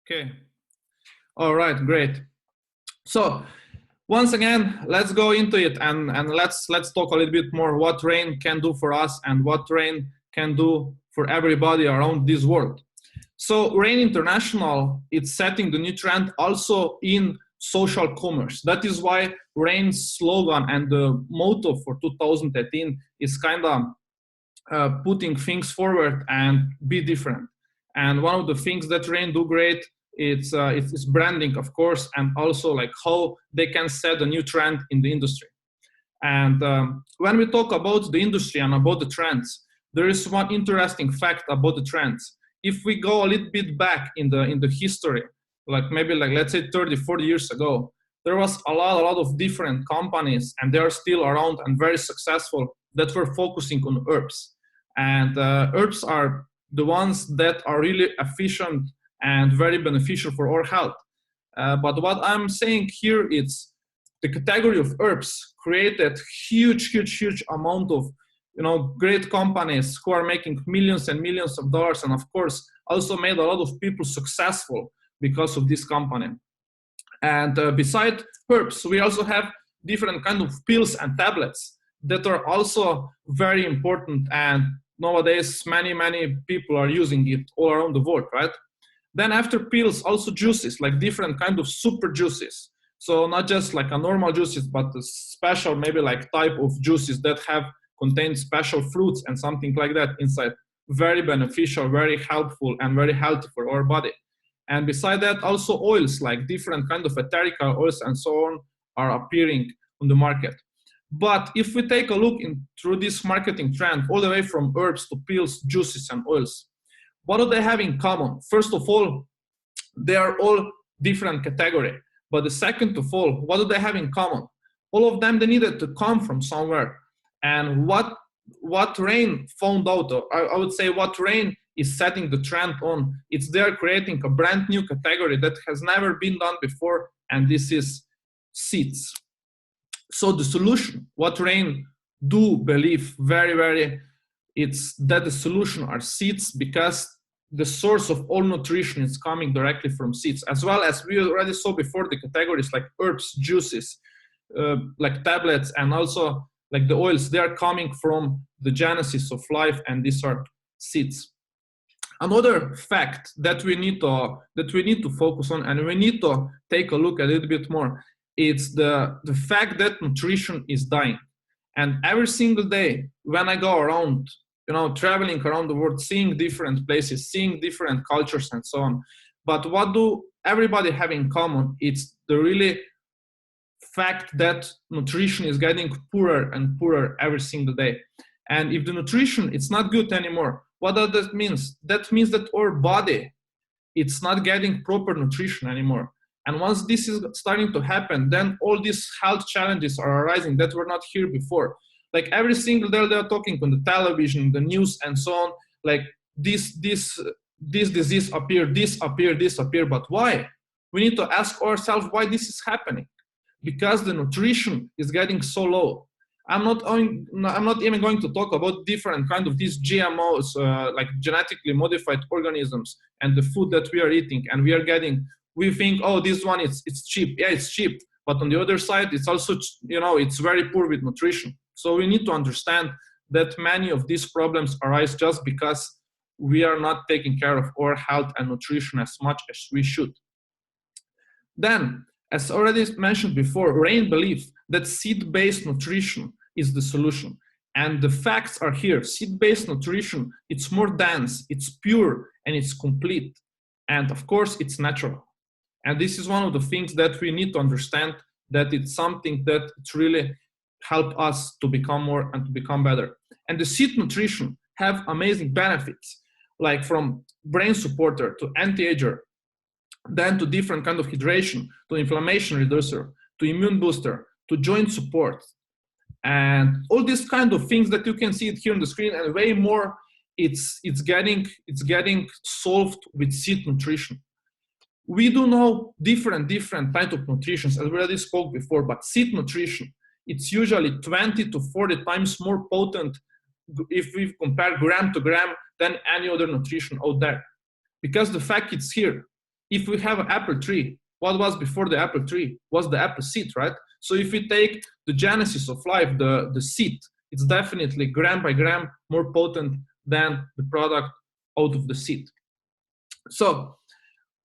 Okay. All right, great. So once again, let's go into it and let's talk a little bit more what rain can do for us and what rain can do for everybody around this world. So Rain International, it's setting the new trend also in social commerce. That is why Rain's slogan and the motto for 2018 is kind of putting things forward and be different. And one of the things that Rain do great, it's branding, of course, and also like how they can set a new trend in the industry. And when we talk about the industry and about the trends, there is one interesting fact about the trends. If we go a little bit back in the history, like maybe like let's say 30, 40 years ago, there was a lot of different companies, and they are still around and very successful, that were focusing on herbs. And herbs are the ones that are really efficient and very beneficial for our health. But what I'm saying here is the category of herbs created huge amount of great companies who are making millions and millions of dollars, and of course also made a lot of people successful because of this company. And beside herbs, we also have different kind of pills and tablets that are also very important, and nowadays many people are using it all around the world, right? Then after pills, also juices, like different kind of super juices. So not just like a normal juices, but a special maybe like type of juices that have contain special fruits and something like that inside. Very beneficial, very helpful, and very healthy for our body. And beside that, also oils, like different kind of ethereal oils and so on, are appearing on the market. But if we take a look through this marketing trend, all the way from herbs to pills, juices, and oils, what do they have in common? First of all, they are all different category. But the second of all, what do they have in common? All of them, they needed to come from somewhere. And what Rain found out, or I would say what Rain is setting the trend on, it's they're creating a brand new category that has never been done before, and this is seeds. So the solution, what Rain do believe very, it's that the solution are seeds, because the source of all nutrition is coming directly from seeds, as well as we already saw before, the categories like herbs, juices, like tablets, and also like the oils, they are coming from the genesis of life, and these are seeds. Another fact that we need to focus on, and we need to take a look a little bit more, it's the fact that nutrition is dying. And every single day when I go around, traveling around the world, seeing different places, seeing different cultures and so on, but what do everybody have in common? It's the really fact that nutrition is getting poorer and poorer every single day. And if the nutrition it's not good anymore, what does that mean? That means that our body, it's not getting proper nutrition anymore. And once this is starting to happen, then all these health challenges are arising that were not here before. Like every single day they're talking on the television, the news, and so on, like this disease appear, this appear, but why? We need to ask ourselves why this is happening. Because the nutrition is getting so low. I'm not even going to talk about different kind of these GMOs, like genetically modified organisms, and the food that we are eating, and we think, oh, this one it's cheap. Yeah, it's cheap, but on the other side, it's also, it's very poor with nutrition. So we need to understand that many of these problems arise just because we are not taking care of our health and nutrition as much as we should. Then, as already mentioned before, Rain believes that seed-based nutrition is the solution. And the facts are here. Seed-based nutrition, it's more dense, it's pure, and it's complete. And of course, it's natural. And this is one of the things that we need to understand, that it's something that it's really help us to become more and to become better. And the seed nutrition have amazing benefits, like from brain supporter to anti-ager, then to different kind of hydration, to inflammation reducer, to immune booster, to joint support, and all these kind of things that you can see it here on the screen, and way more. It's getting solved with seed nutrition. We do know different type of nutrition, as we already spoke before, but seed nutrition, it's usually 20 to 40 times more potent if we compare gram to gram than any other nutrition out there. Because the fact it's here, if we have an apple tree, what was before the apple tree was the apple seed, right? So if we take the genesis of life, the seed, it's definitely gram by gram more potent than the product out of the seed. So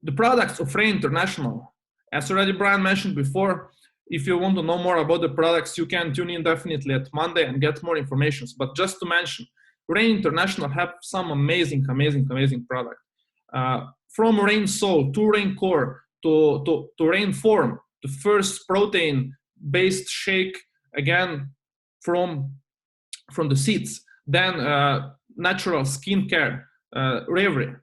the products of Rain International, as already Brian mentioned before, if you want to know more about the products, you can tune in definitely at Monday and get more information. But just to mention, Rain International have some amazing product. From Rain Soul to Rain Core to Rain Form, the first protein-based shake, again, from the seeds. Then natural skincare, Reverie.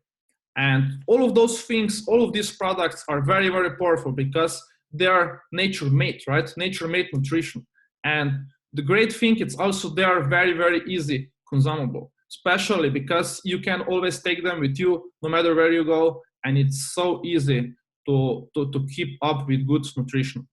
And all of those things, all of these products are very, very powerful because they are nature-made, right? Nature-made nutrition. And the great thing is also they are very, very easy consumable, especially because you can always take them with you no matter where you go. And it's so easy to keep up with good nutrition.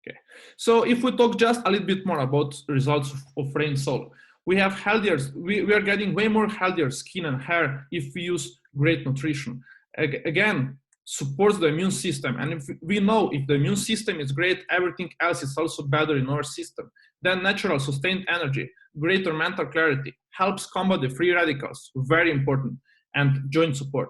Okay. So if we talk just a little bit more about the results of Rain Soul, we have healthier, we are getting way more healthier skin and hair if we use great nutrition. Again, supports the immune system. And if we know if the immune system is great, everything else is also better in our system. Then natural sustained energy, greater mental clarity, helps combat the free radicals, very important, and joint support.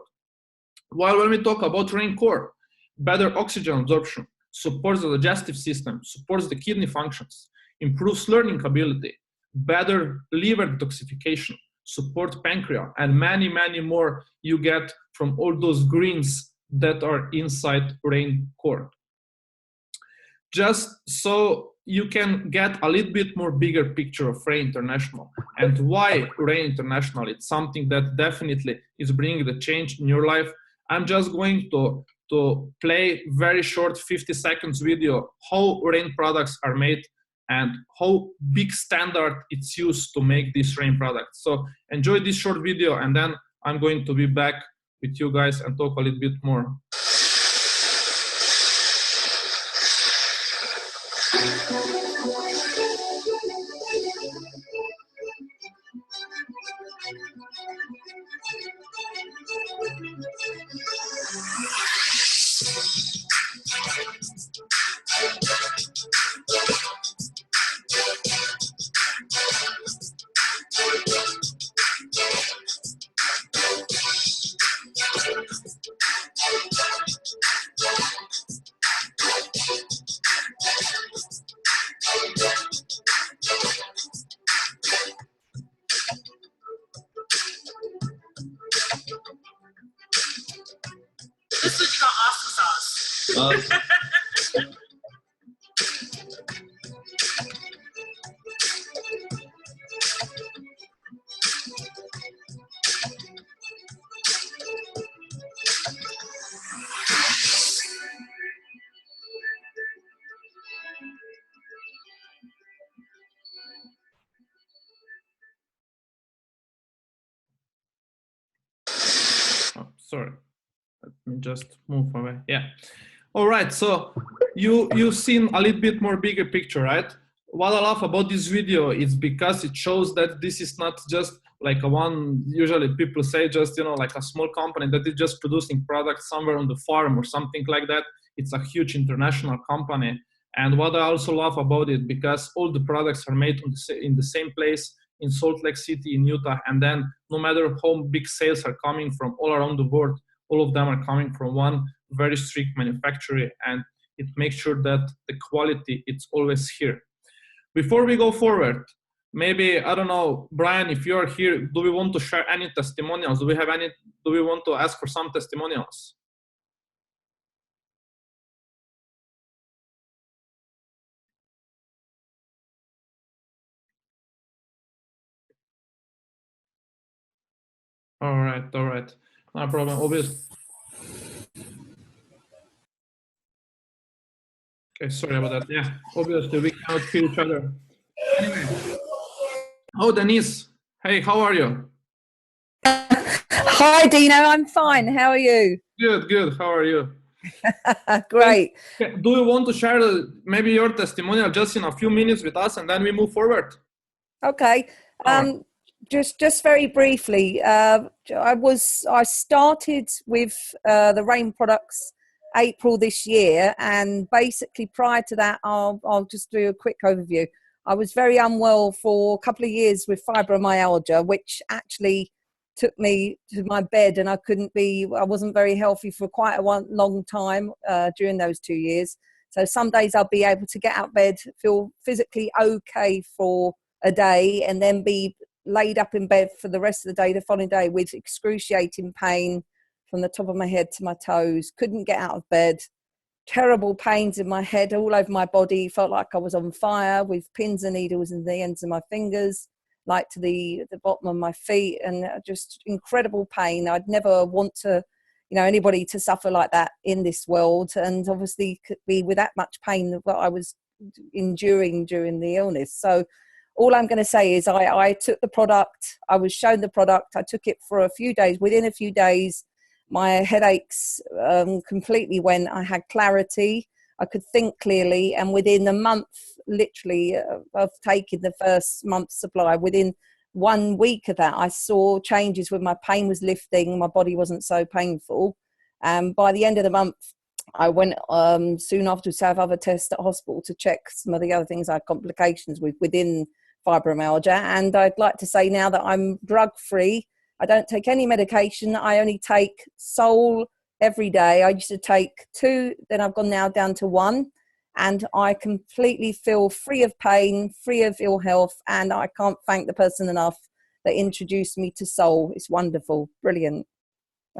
While when we talk about Rain Core, better oxygen absorption, supports the digestive system, supports the kidney functions, improves learning ability, better liver detoxification, support pancreas, and many, many more you get from all those greens that are inside Rain Core. Just so you can get a little bit more bigger picture of Rain International and why Rain International, it's something that definitely is bringing the change in your life. I'm just going to play very short 50 seconds video how Rain products are made and how big standard it's used to make these Rain products. So enjoy this short video and then I'm going to be back with you guys and talk a little bit more. This is your awesome sauce. Oh, sorry. Let me just move away. Yeah. All right. So you've seen a little bit more bigger picture, right? What I love about this video is because it shows that this is not just like a one, usually people say just, you know, like a small company that is just producing products somewhere on the farm or something like that. It's a huge international company. And what I also love about it, because all the products are made in the same place in Salt Lake City in Utah. And then no matter how big sales are coming from all around the world, all of them are coming from one very strict manufacturer, and it makes sure that the quality, it's always here. Before we go forward, maybe, I don't know, Brian, if you're here, do we want to share any testimonials? Do we want to ask for some testimonials? All right. No problem, obviously. Okay, sorry about that. Yeah, obviously we cannot hear each other. Anyway. Oh, Denise. Hey, how are you? Hi, Dino. I'm fine. How are you? Good. How are you? Great. Do you want to share maybe your testimonial just in a few minutes with us and then we move forward? Okay. Right. just very briefly, I started with the Rain products April this year, and basically prior to that, I'll just do a quick overview. I was very unwell for a couple of years with fibromyalgia, which actually took me to my bed, and I wasn't very healthy for quite a long time during those 2 years. So some days I'll be able to get out of bed, feel physically okay for a day, and then be laid up in bed for the rest of the day, the following day, with excruciating pain from the top of my head to my toes. Couldn't get out of bed. Terrible pains in my head, all over my body. Felt like I was on fire, with pins and needles in the ends of my fingers, like to the bottom of my feet, and just incredible pain. I'd never want to, anybody to suffer like that in this world, and obviously could be with that much pain that I was enduring during the illness. So all I'm going to say is I took the product. I was shown the product. I took it for a few days. Within a few days, my headaches completely went. I had clarity. I could think clearly. And within a month, literally, of taking the first month's supply, within 1 week of that, I saw changes where my pain was lifting. My body wasn't so painful. And by the end of the month, I went soon after to have other tests at hospital to check some of the other things I had complications within fibromyalgia. And I'd like to say now that I'm drug-free. I don't take any medication. I only take Sol every day. I used to take 2, then I've gone now down to 1. And I completely feel free of pain, free of ill health. And I can't thank the person enough that introduced me to Sol. It's wonderful. Brilliant.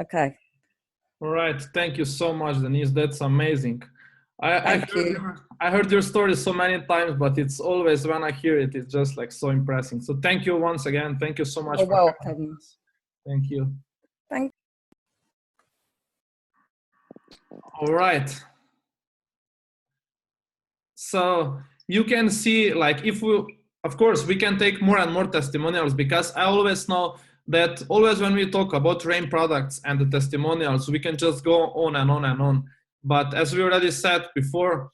Okay. All right. Thank you so much, Denise. That's amazing. I heard your story so many times, but it's always when I hear it, it's just like so impressive. So thank you once again. Thank you so much. You're welcome. Thank you. Thank you. All right. So you can see, like, of course, we can take more and more testimonials, because I always know that always when we talk about Rain products and the testimonials, we can just go on and on and on. But as we already said before,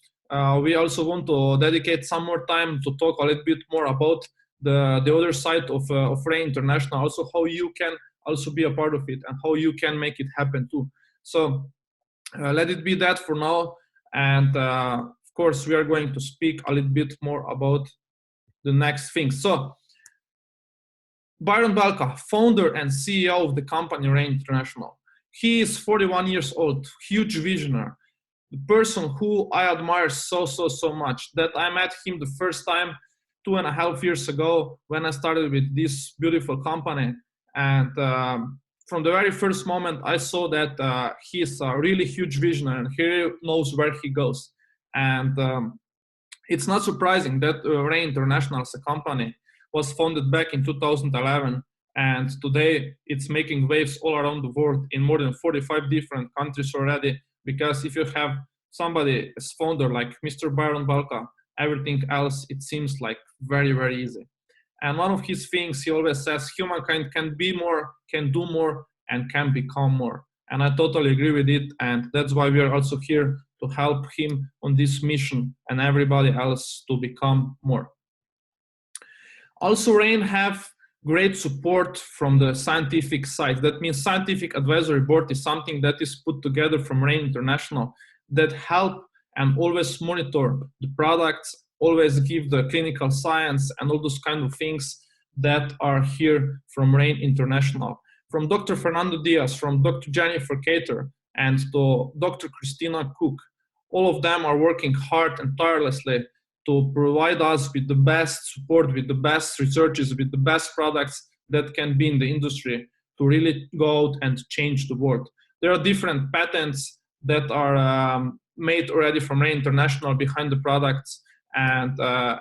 we also want to dedicate some more time to talk a little bit more about the other side of Rain International, also how you can also be a part of it and how you can make it happen too. So let it be that for now. And of course, we are going to speak a little bit more about the next thing. So Byron Balka, founder and CEO of the company Rain International. He is 41 years old, huge visionary, the person who I admire so much, that I met him the first time 2.5 years ago when I started with this beautiful company. And from the very first moment, I saw that he's a really huge visionary and he knows where he goes. And it's not surprising that Rain International as a company was founded back in 2011. And today it's making waves all around the world in more than 45 different countries already. Because if you have somebody as founder like Mr. Byron Balka, everything else, it seems like very, very easy. And one of his things, he always says, humankind can be more, can do more, and can become more. And I totally agree with it. And that's why we are also here to help him on this mission and everybody else to become more. Also, Rain have great support from the scientific side. That means scientific advisory board is something that is put together from Rain International that help and always monitor the products, always give the clinical science and all those kind of things that are here from Rain International. From Dr. Fernando Diaz, from Dr. Jennifer Cater, and to Dr. Christina Cook. All of them are working hard and tirelessly to provide us with the best support, with the best researches, with the best products that can be in the industry to really go out and change the world. There are different patents that are made already from Rain International behind the products. And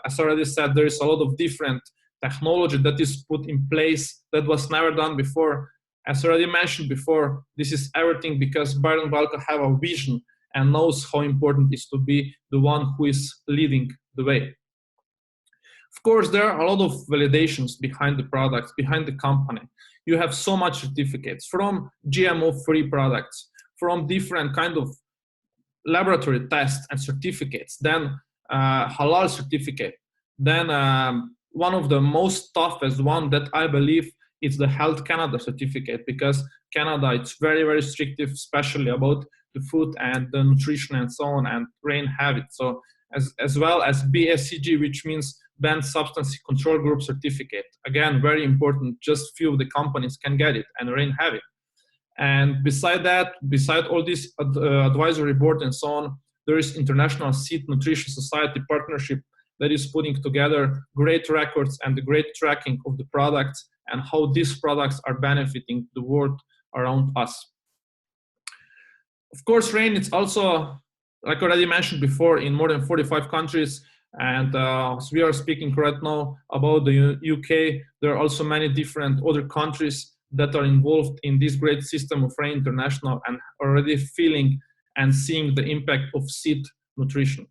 as I already said, there is a lot of different technology that is put in place that was never done before. As already mentioned before, this is everything because Byron Balka have a vision and knows how important it is to be the one who is leading the way. Of course, there are a lot of validations behind the products, behind the company. You have so much certificates from GMO-free products, from different kind of laboratory tests and certificates, then halal certificate, then one of the most toughest one that I believe is the Health Canada certificate, because Canada, it's very, very restrictive, especially about the food and the nutrition and so on, and Rain have it. So as well as BSCG, which means Banned Substance Control Group certificate. Again, very important, just few of the companies can get it, and Rain have it. And beside that, beside all this advisory board and so on, there is International Seed Nutrition Society partnership that is putting together great records and the great tracking of the products and how these products are benefiting the world around us. Of course, Rain, it's also, like I already mentioned before, in more than 45 countries. And as we are speaking right now about the UK, there are also many different other countries that are involved in this great system of Rain International and already feeling and seeing the impact of seed nutrition.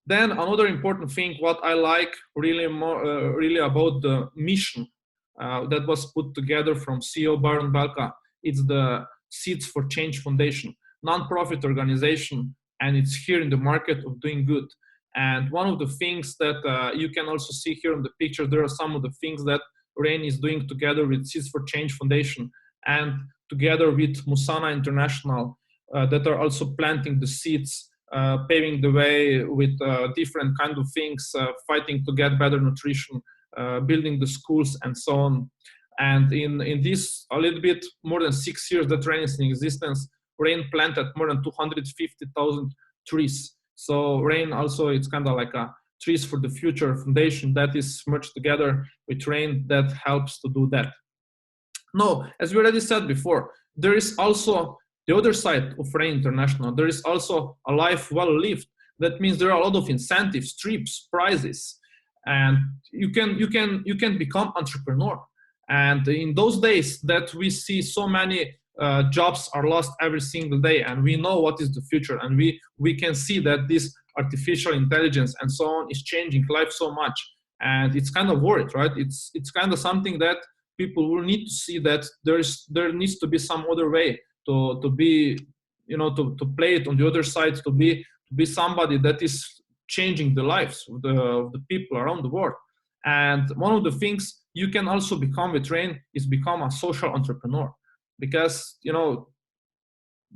Then another important thing, what I like really more, really about the mission that was put together from CEO Baron Belka, it's the Seeds for Change Foundation, non-profit organization, and it's here in the market of doing good. And one of the things that you can also see here in the picture, there are some of the things that Rain is doing together with Seeds for Change Foundation and together with Musana International that are also planting the seeds, paving the way with different kind of things, fighting to get better nutrition, building the schools and so on. And in this a little bit more than 6 years that Rain is in existence, Rain planted more than 250,000 trees. So Rain also, it's kind of like a Trees for the Future Foundation that is merged together with Rain that helps to do that. No, as we already said before, there is also the other side of Rain International. There is also a life well lived. That means there are a lot of incentives, trips, prizes, and you can become entrepreneur. And in those days that we see so many jobs are lost every single day, and we know what is the future, and we can see that this artificial intelligence and so on is changing life so much, and it's kind of worried, right? It's kind of something that people will need to see, that there needs to be some other way to be, you know, to play it on the other side, to be somebody that is changing the lives of the people around the world. And one of the things you can also become with Rain is become a social entrepreneur, because, you know,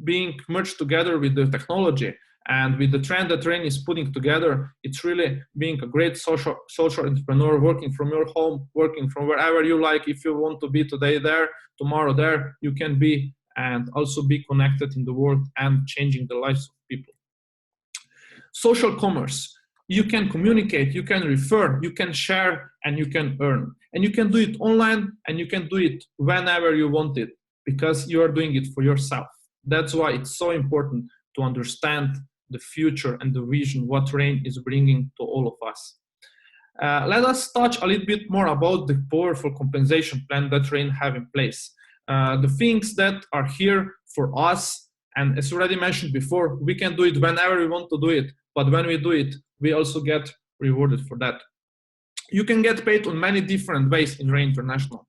being merged together with the technology and with the trend that Rain is putting together, it's really being a great social entrepreneur, working from your home, working from wherever you like. If you want to be today there, tomorrow there, you can be, and also be connected in the world and changing the lives of people. Social commerce. You can communicate, you can refer, you can share, and you can earn. And you can do it online, and you can do it whenever you want it, because you are doing it for yourself. That's why it's so important to understand the future and the vision what Rain is bringing to all of us. Let us touch a little bit more about the powerful compensation plan that Rain have in place. The things that are here for us, and as already mentioned before, we can do it whenever we want to do it, but when we do it, we also get rewarded for that. You can get paid on many different ways in Rain International.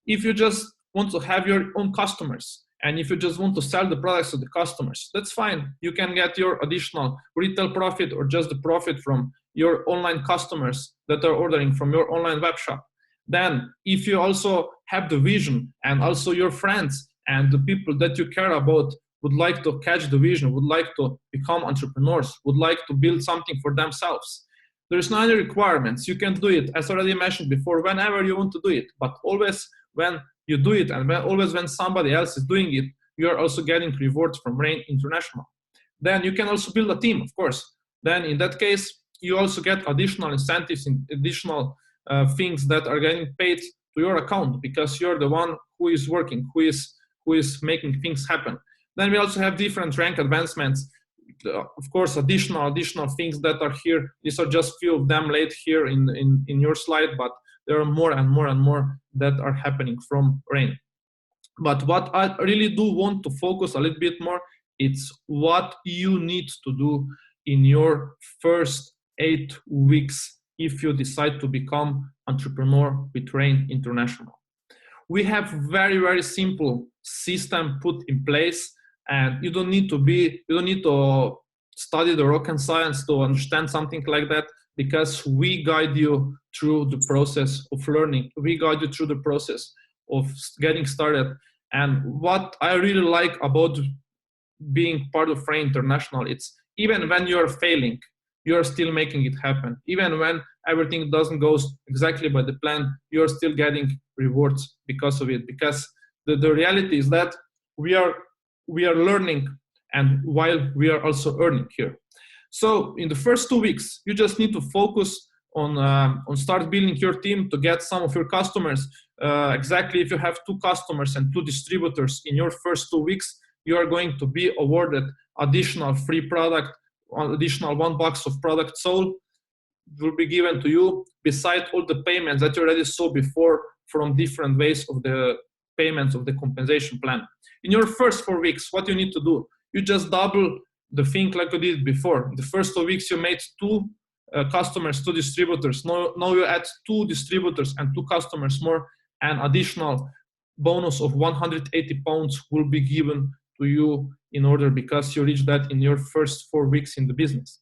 If you just want to have your own customers, and if you just want to sell the products to the customers, that's fine. You can get your additional retail profit or just the profit from your online customers that are ordering from your online web shop. Then, if you also have the vision, and also your friends and the people that you care about would like to catch the vision, would like to become entrepreneurs, would like to build something for themselves, there's no other requirements. You can do it, as already mentioned before, whenever you want to do it, but always when you do it, and always when somebody else is doing it, you are also getting rewards from Rain International. Then you can also build a team, of course. Then in that case, you also get additional incentives and additional things that are getting paid to your account, because you're the one who is working, who is making things happen. Then we also have different rank advancements, of course, additional things that are here. These are just few of them laid here in your slide, but there are more and more and more that are happening from Rain. But what I really do want to focus a little bit more, it's what you need to do in your first 8 weeks if you decide to become entrepreneur with Rain International. We have very, very simple system put in place, and you don't need to study the rocket science to understand something like that. because we guide you through the process of learning. We guide you through the process of getting started. And what I really like about being part of Rain International, it's even when you're failing, you're still making it happen. Even when everything doesn't go exactly by the plan, you're still getting rewards because of it. Because the reality is that we are learning, and while we are also earning here. So in the first 2 weeks, you just need to focus on start building your team to get some of your customers. Exactly, if you have 2 customers and 2 distributors in your first 2 weeks, you are going to be awarded additional free product, additional $1 of product sold will be given to you, beside all the payments that you already saw before from different ways of the payments of the compensation plan. In your first 4 weeks, what you need to do, you just double the thing like you did before. The first 2 weeks you made 2 customers, 2 distributors. Now you add 2 distributors and 2 customers more, and additional bonus of 180 pounds will be given to you in order, because you reach that in your first 4 weeks in the business.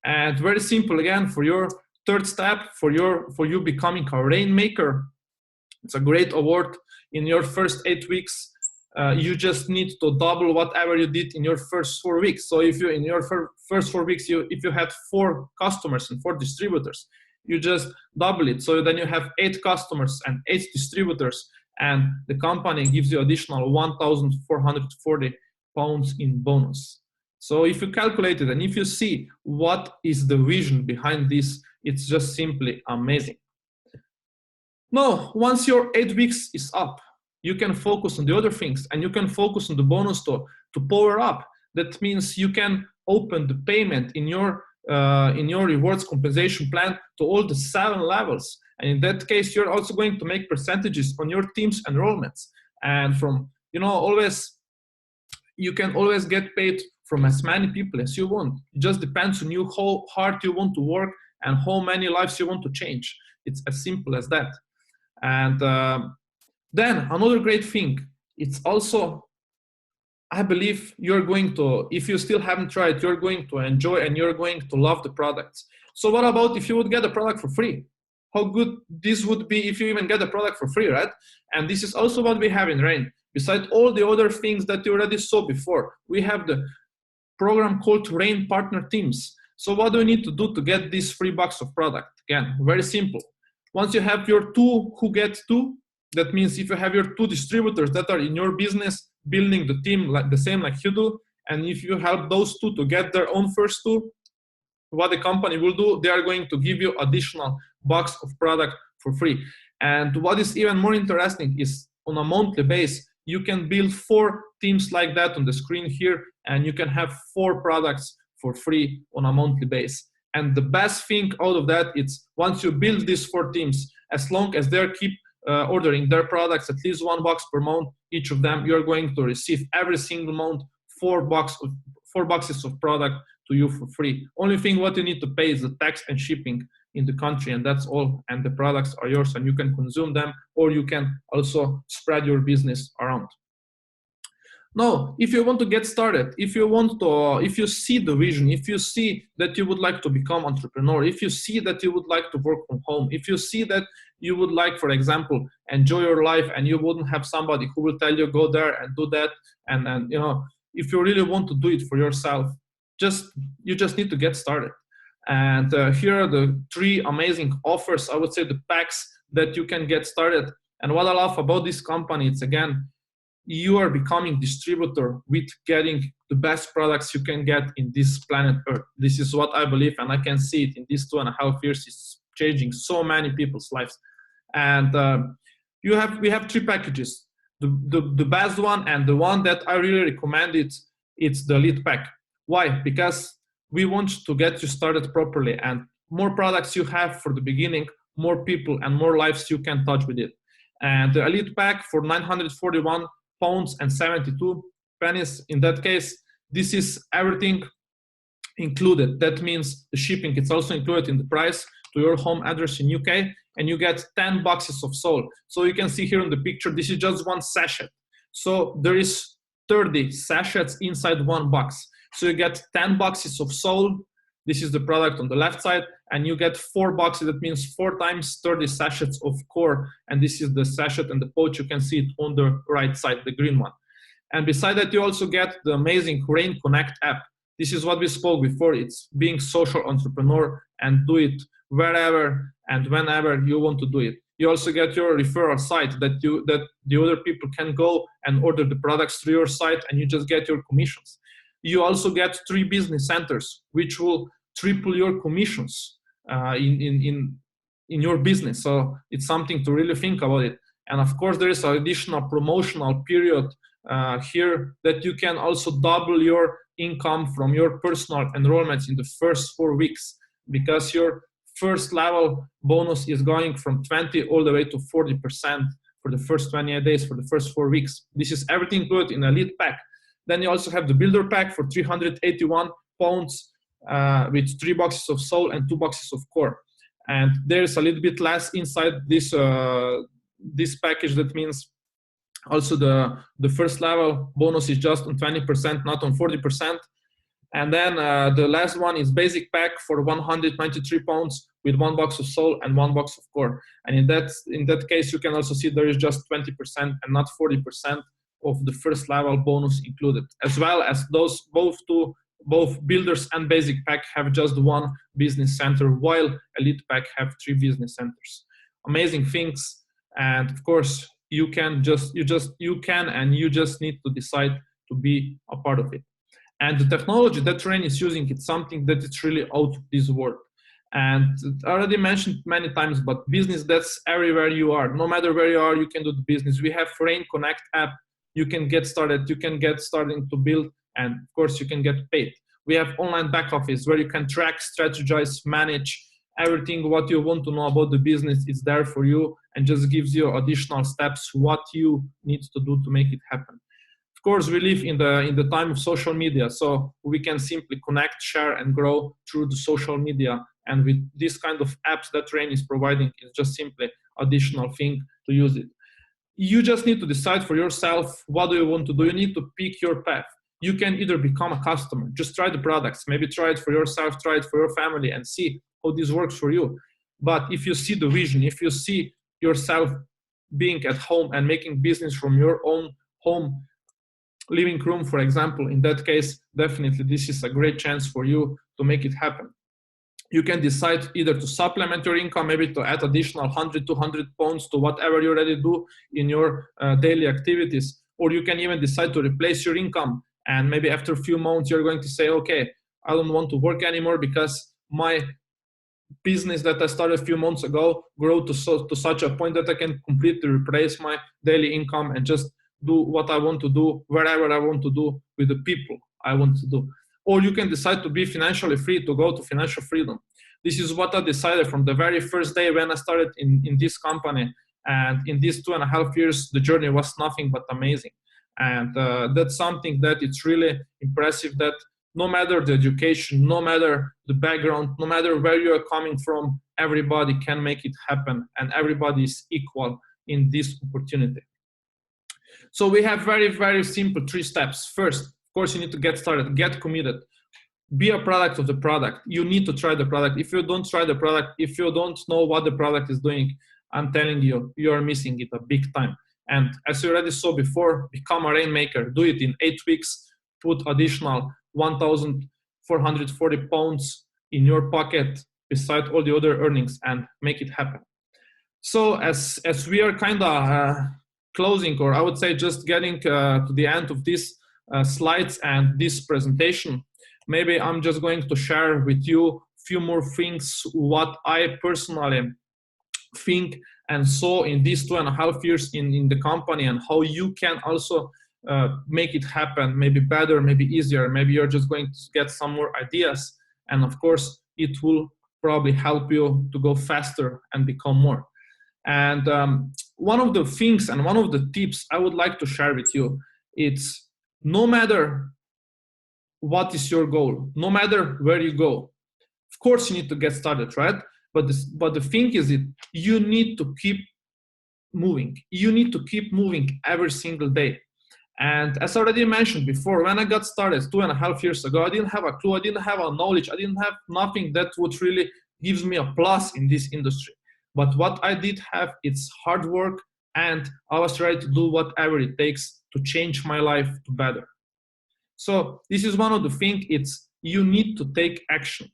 And very simple again, for your third step, for you becoming a rainmaker, it's a great award. In your first 8 weeks, you just need to double whatever you did in your first 4 weeks. So if you in your first 4 weeks, if you had 4 customers and 4 distributors, you just double it. So then you have 8 customers and 8 distributors, and the company gives you additional 1,440 pounds in bonus. So if you calculate it and if you see what is the vision behind this, it's just simply amazing. Now, once your 8 weeks is up, you can focus on the other things, and you can focus on the bonus to power up. That means you can open the payment in your rewards compensation plan to all the 7 levels. And in that case, you're also going to make percentages on your team's enrollments. And from, you can always get paid from as many people as you want. It just depends on you how hard you want to work and how many lives you want to change. It's as simple as that. And then another great thing, it's also, I believe you're going to, if you still haven't tried, you're going to enjoy and you're going to love the products. So what about if you would get a product for free? How good this would be if you even get a product for free, right? And this is also what we have in Rain. Besides all the other things that you already saw before, we have the program called Rain Partner Teams. So what do you need to do to get these $3 of product? Again, very simple. Once you have your 2 who get 2, that means if you have your 2 distributors that are in your business building the team like the same like you do, and if you help those 2 to get their own first 2, what the company will do, they are going to give you additional box of product for free. And what is even more interesting is on a monthly base, you can build 4 teams like that on the screen here, and you can have 4 products for free on a monthly base. And the best thing out of that is once you build these 4 teams, as long as they keep ordering their products at least $1 per month, each of them, you're going to receive every single month 4 boxes of product to you for free. Only thing what you need to pay is the tax and shipping in the country, and that's all. And the products are yours, and you can consume them, or you can also spread your business around. Now, if you want to get started, if you see the vision, if you see that you would like to become entrepreneur, if you see that you would like to work from home, if you see that you would like, for example, enjoy your life and you wouldn't have somebody who will tell you go there and do that, and if you really want to do it for yourself, you just need to get started. And here are the 3 amazing offers, I would say the packs that you can get started. And what I love about this company, it's again, you are becoming distributor with getting the best products you can get in this planet Earth. This is what I believe, and I can see it in these 2.5 years. It's changing so many people's lives. And we have 3 packages. The best one and the one that I really recommend it's the lead pack. Why? Because we want to get you started properly, and more products you have for the beginning, more people and more lives you can touch with it. And the elite pack for 941 pounds and 72 pennies. In that case, this is everything included. That means the shipping, it's also included in the price to your home address in UK, and you get 10 boxes of sole. So you can see here in the picture, this is just 1 sachet. So there is 30 sachets inside 1 box. So you get 10 boxes of sole. This is the product on the left side, and you get $4. That means 4 times 30 sachets of core. And this is the sachet and the pouch. You can see it on the right side, the green one. And beside that, you also get the amazing Rain Connect app. This is what we spoke before. It's being social entrepreneur and do it wherever and whenever you want to do it. You also get your referral site that the other people can go and order the products through your site, and you just get your commissions. You also get 3 business centers, which will triple your commissions in your business. So it's something to really think about it. And of course, there is an additional promotional period here that you can also double your income from your personal enrollments in the first 4 weeks, because your first level bonus is going from 20 all the way to 40% for the first 28 days for the first 4 weeks. This is everything good in a lead pack. Then you also have the builder pack for 381 pounds with 3 boxes of soul and 2 boxes of core. And there's a little bit less inside this this package. That means also the first level bonus is just on 20%, not on 40%. And then the last one is basic pack for 193 pounds with 1 box of soul and 1 box of core. And in that case, you can also see there is just 20% and not 40% of the first level bonus included, as well as those both builders and basic pack have just 1 business center, while elite pack have 3 business centers. Amazing things. And of course, you just need to decide to be a part of it. And the technology that Rain is using, it's something that is really out of this world. And I already mentioned many times, but business, that's everywhere you are. No matter where you are, you can do the business. We have Rain Connect app. You can get started. You can get starting to build. And of course, you can get paid. We have online back office where you can track, strategize, manage everything what you want to know about the business. Is there for you and just gives you additional steps what you need to do to make it happen. Of course, we live in the time of social media, so we can simply connect, share, and grow through the social media. And with this kind of apps that Rain is providing, it's just simply additional thing to use it. You just need to decide for yourself, what do you want to do? You need to pick your path. You can either become a customer, just try the products, maybe try it for yourself, try it for your family, and see how this works for you. But if you see the vision, if you see yourself being at home and making business from your own home, living room, for example, in that case, definitely this is a great chance for you to make it happen. You can decide either to supplement your income, maybe to add additional 100, 200 pounds to whatever you already do in your daily activities, or you can even decide to replace your income. And maybe after a few months, you're going to say, okay, I don't want to work anymore because my business that I started a few months ago grew to such a point that I can completely replace my daily income and just do what I want to do, wherever I want to do, with the people I want to do. Or you can decide to be financially free, to go to financial freedom. This is what I decided from the very first day when I started in this company. And in these 2.5 years, the journey was nothing but amazing. And that's something that it's really impressive, that no matter the education, no matter the background, no matter where you are coming from, everybody can make it happen and everybody is equal in this opportunity. So we have very, very simple 3 steps. First, of course, you need to get started, get committed, be a product of the product. You need to try the product. If you don't try the product, if you don't know what the product is doing, I'm telling you, you are missing it a big time. And as you already saw before, become a rainmaker. Do it in 8 weeks. Put additional 1,440 pounds in your pocket beside all the other earnings and make it happen. So as we are kind of closing, or I would say just getting to the end of these slides and this presentation, maybe I'm just going to share with you a few more things what I personally think and saw in these 2.5 years in the company, and how you can also make it happen, maybe better, maybe easier. Maybe you're just going to get some more ideas, and of course it will probably help you to go faster and become more. And one of the things and one of the tips I would like to share with you, it's no matter what is your goal, no matter where you go, of course you need to get started, right? But the thing is that you need to keep moving. You need to keep moving every single day. And as I already mentioned before, when I got started 2.5 years ago, I didn't have a clue. I didn't have a knowledge. I didn't have nothing that would really gives me a plus in this industry. But what I did have, it's hard work, and I was ready to do whatever it takes to change my life to better. So this is one of the things, it's you need to take action.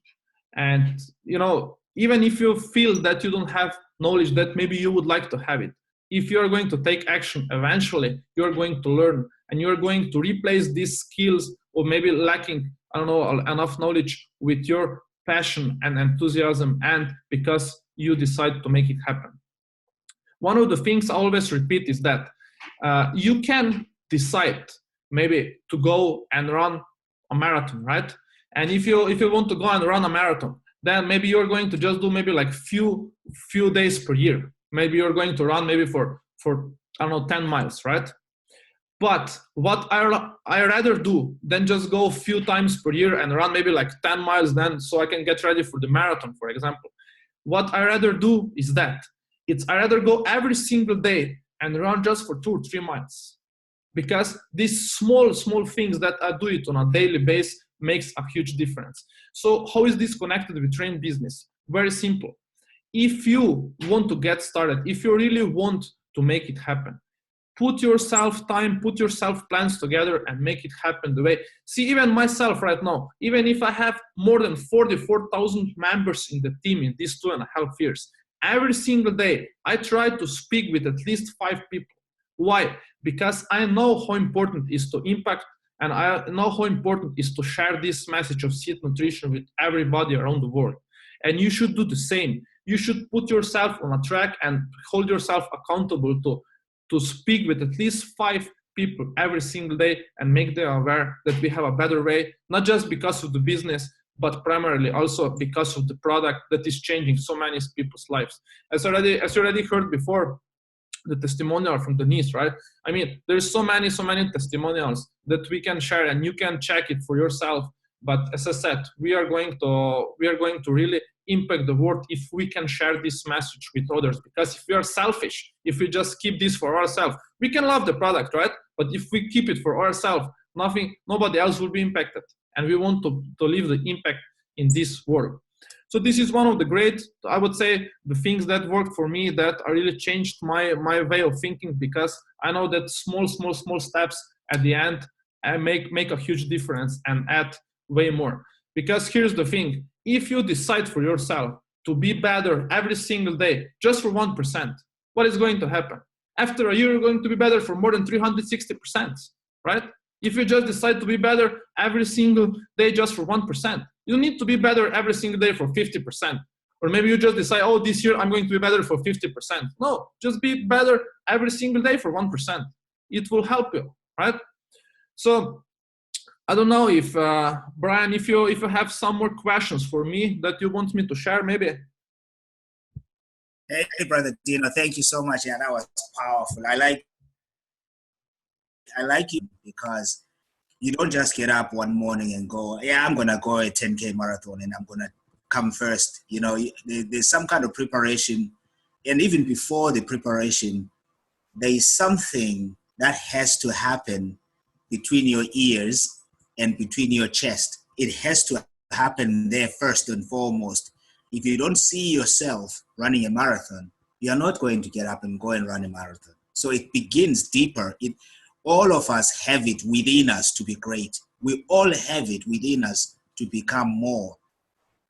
And, you know, even if you feel that you don't have knowledge that maybe you would like to have it, if you're going to take action, eventually you're going to learn, and you're going to replace these skills or maybe lacking, I don't know, enough knowledge with your passion and enthusiasm, and because you decide to make it happen. One of the things I always repeat is that you can decide maybe to go and run a marathon, right? And if you want to go and run a marathon, then maybe you're going to just do maybe like few days per year. Maybe you're going to run maybe for I don't know, 10 miles, right? But what I rather do than just go a few times per year and run maybe like 10 miles then so I can get ready for the marathon, for example. What I rather do is that I rather go every single day and run just for 2 or 3 miles. Because these small things that I do it on a daily basis makes a huge difference. So how is this connected with train business? Very simple. If you want to get started, if you really want to make it happen, put yourself time, put yourself plans together and make it happen the way. See, even myself right now, even if I have more than 44,000 members in the team in these 2.5 years, every single day I try to speak with at least 5 people. Why? Because I know how important it is to impact, and I know how important it is to share this message of Seed Nutrition with everybody around the world. And you should do the same. You should put yourself on a track and hold yourself accountable to speak with at least 5 people every single day and make them aware that we have a better way, not just because of the business, but primarily also because of the product that is changing so many people's lives. As you already heard before, the testimonial from Denise, right? I mean, there's so many testimonials that we can share, and you can check it for yourself. But as I said, we are going to really impact the world if we can share this message with others. Because if we are selfish, if we just keep this for ourselves, we can love the product, right? But if we keep it for ourselves, nobody else will be impacted. And we want to leave the impact in this world. So this is one of the great, I would say, the things that worked for me, that really changed my way of thinking, because I know that small steps at the end make a huge difference and add way more. Because here's the thing, if you decide for yourself to be better every single day, just for 1%, what is going to happen? After a year, you're going to be better for more than 360%, right? If you just decide to be better every single day just for 1%, you need to be better every single day for 50%. Or maybe you just decide, oh, this year I'm going to be better for 50%. No, just be better every single day for 1%. It will help you, right? So I don't know if, Brian, if you have some more questions for me that you want me to share, maybe. Hey, brother Dino, thank you so much. Yeah, that was powerful. I like you because you don't just get up one morning and go, yeah, I'm going to go a 10K marathon and I'm going to come first. You know, there's some kind of preparation. And even before the preparation, there is something that has to happen between your ears and between your chest. It has to happen there first and foremost. If you don't see yourself running a marathon, you're not going to get up and go and run a marathon. So it begins deeper. All of us have it within us to be great. We all have it within us to become more.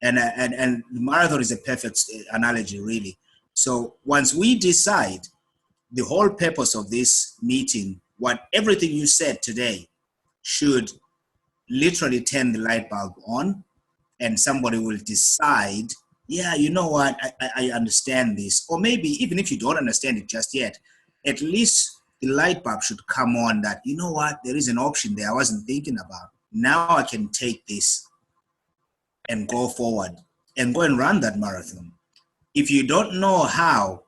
And the marathon is a perfect analogy, really. So once we decide, the whole purpose of this meeting, everything you said today should literally turn the light bulb on, and somebody will decide, yeah, you know what, I understand this. Or maybe even if you don't understand it just yet, at least the light bulb should come on that, you know what, there is an option there I wasn't thinking about. Now I can take this and go forward and go and run that marathon. If you don't know how,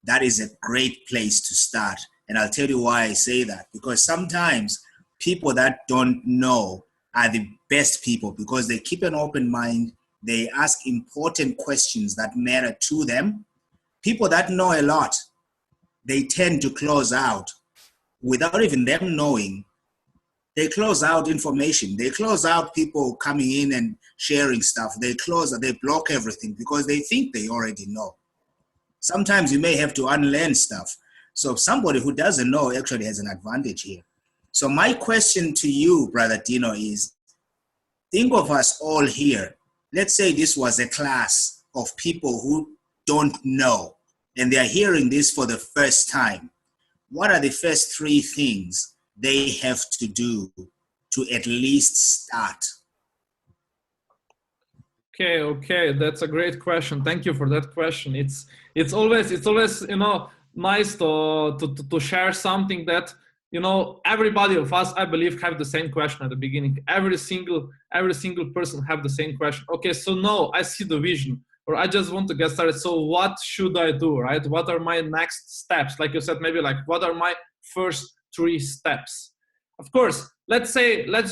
that is a great place to start. And I'll tell you why I say that. Because sometimes people that don't know are the best people, because they keep an open mind. They ask important questions that matter to them. People that know a lot, they tend to close out without even them knowing. they close out information. They close out people coming in and sharing stuff. They block everything because they think they already know. Sometimes you may have to unlearn stuff. So somebody who doesn't know actually has an advantage here. So my question to you, Brother Dino, is think of us all here. Let's say this was a class of people who don't know and they are hearing this for the first time. What are the first 3 things they have to do to at least start? Okay, that's a great question. Thank you for that question. It's always nice to share something that everybody of us, I believe, have the same question at the beginning. Every single person have the same question. Okay, so now I see the vision, or I just want to get started. So what should I do, right? What are my next steps? Like you said, maybe like what are my first 3 steps? Of course, let's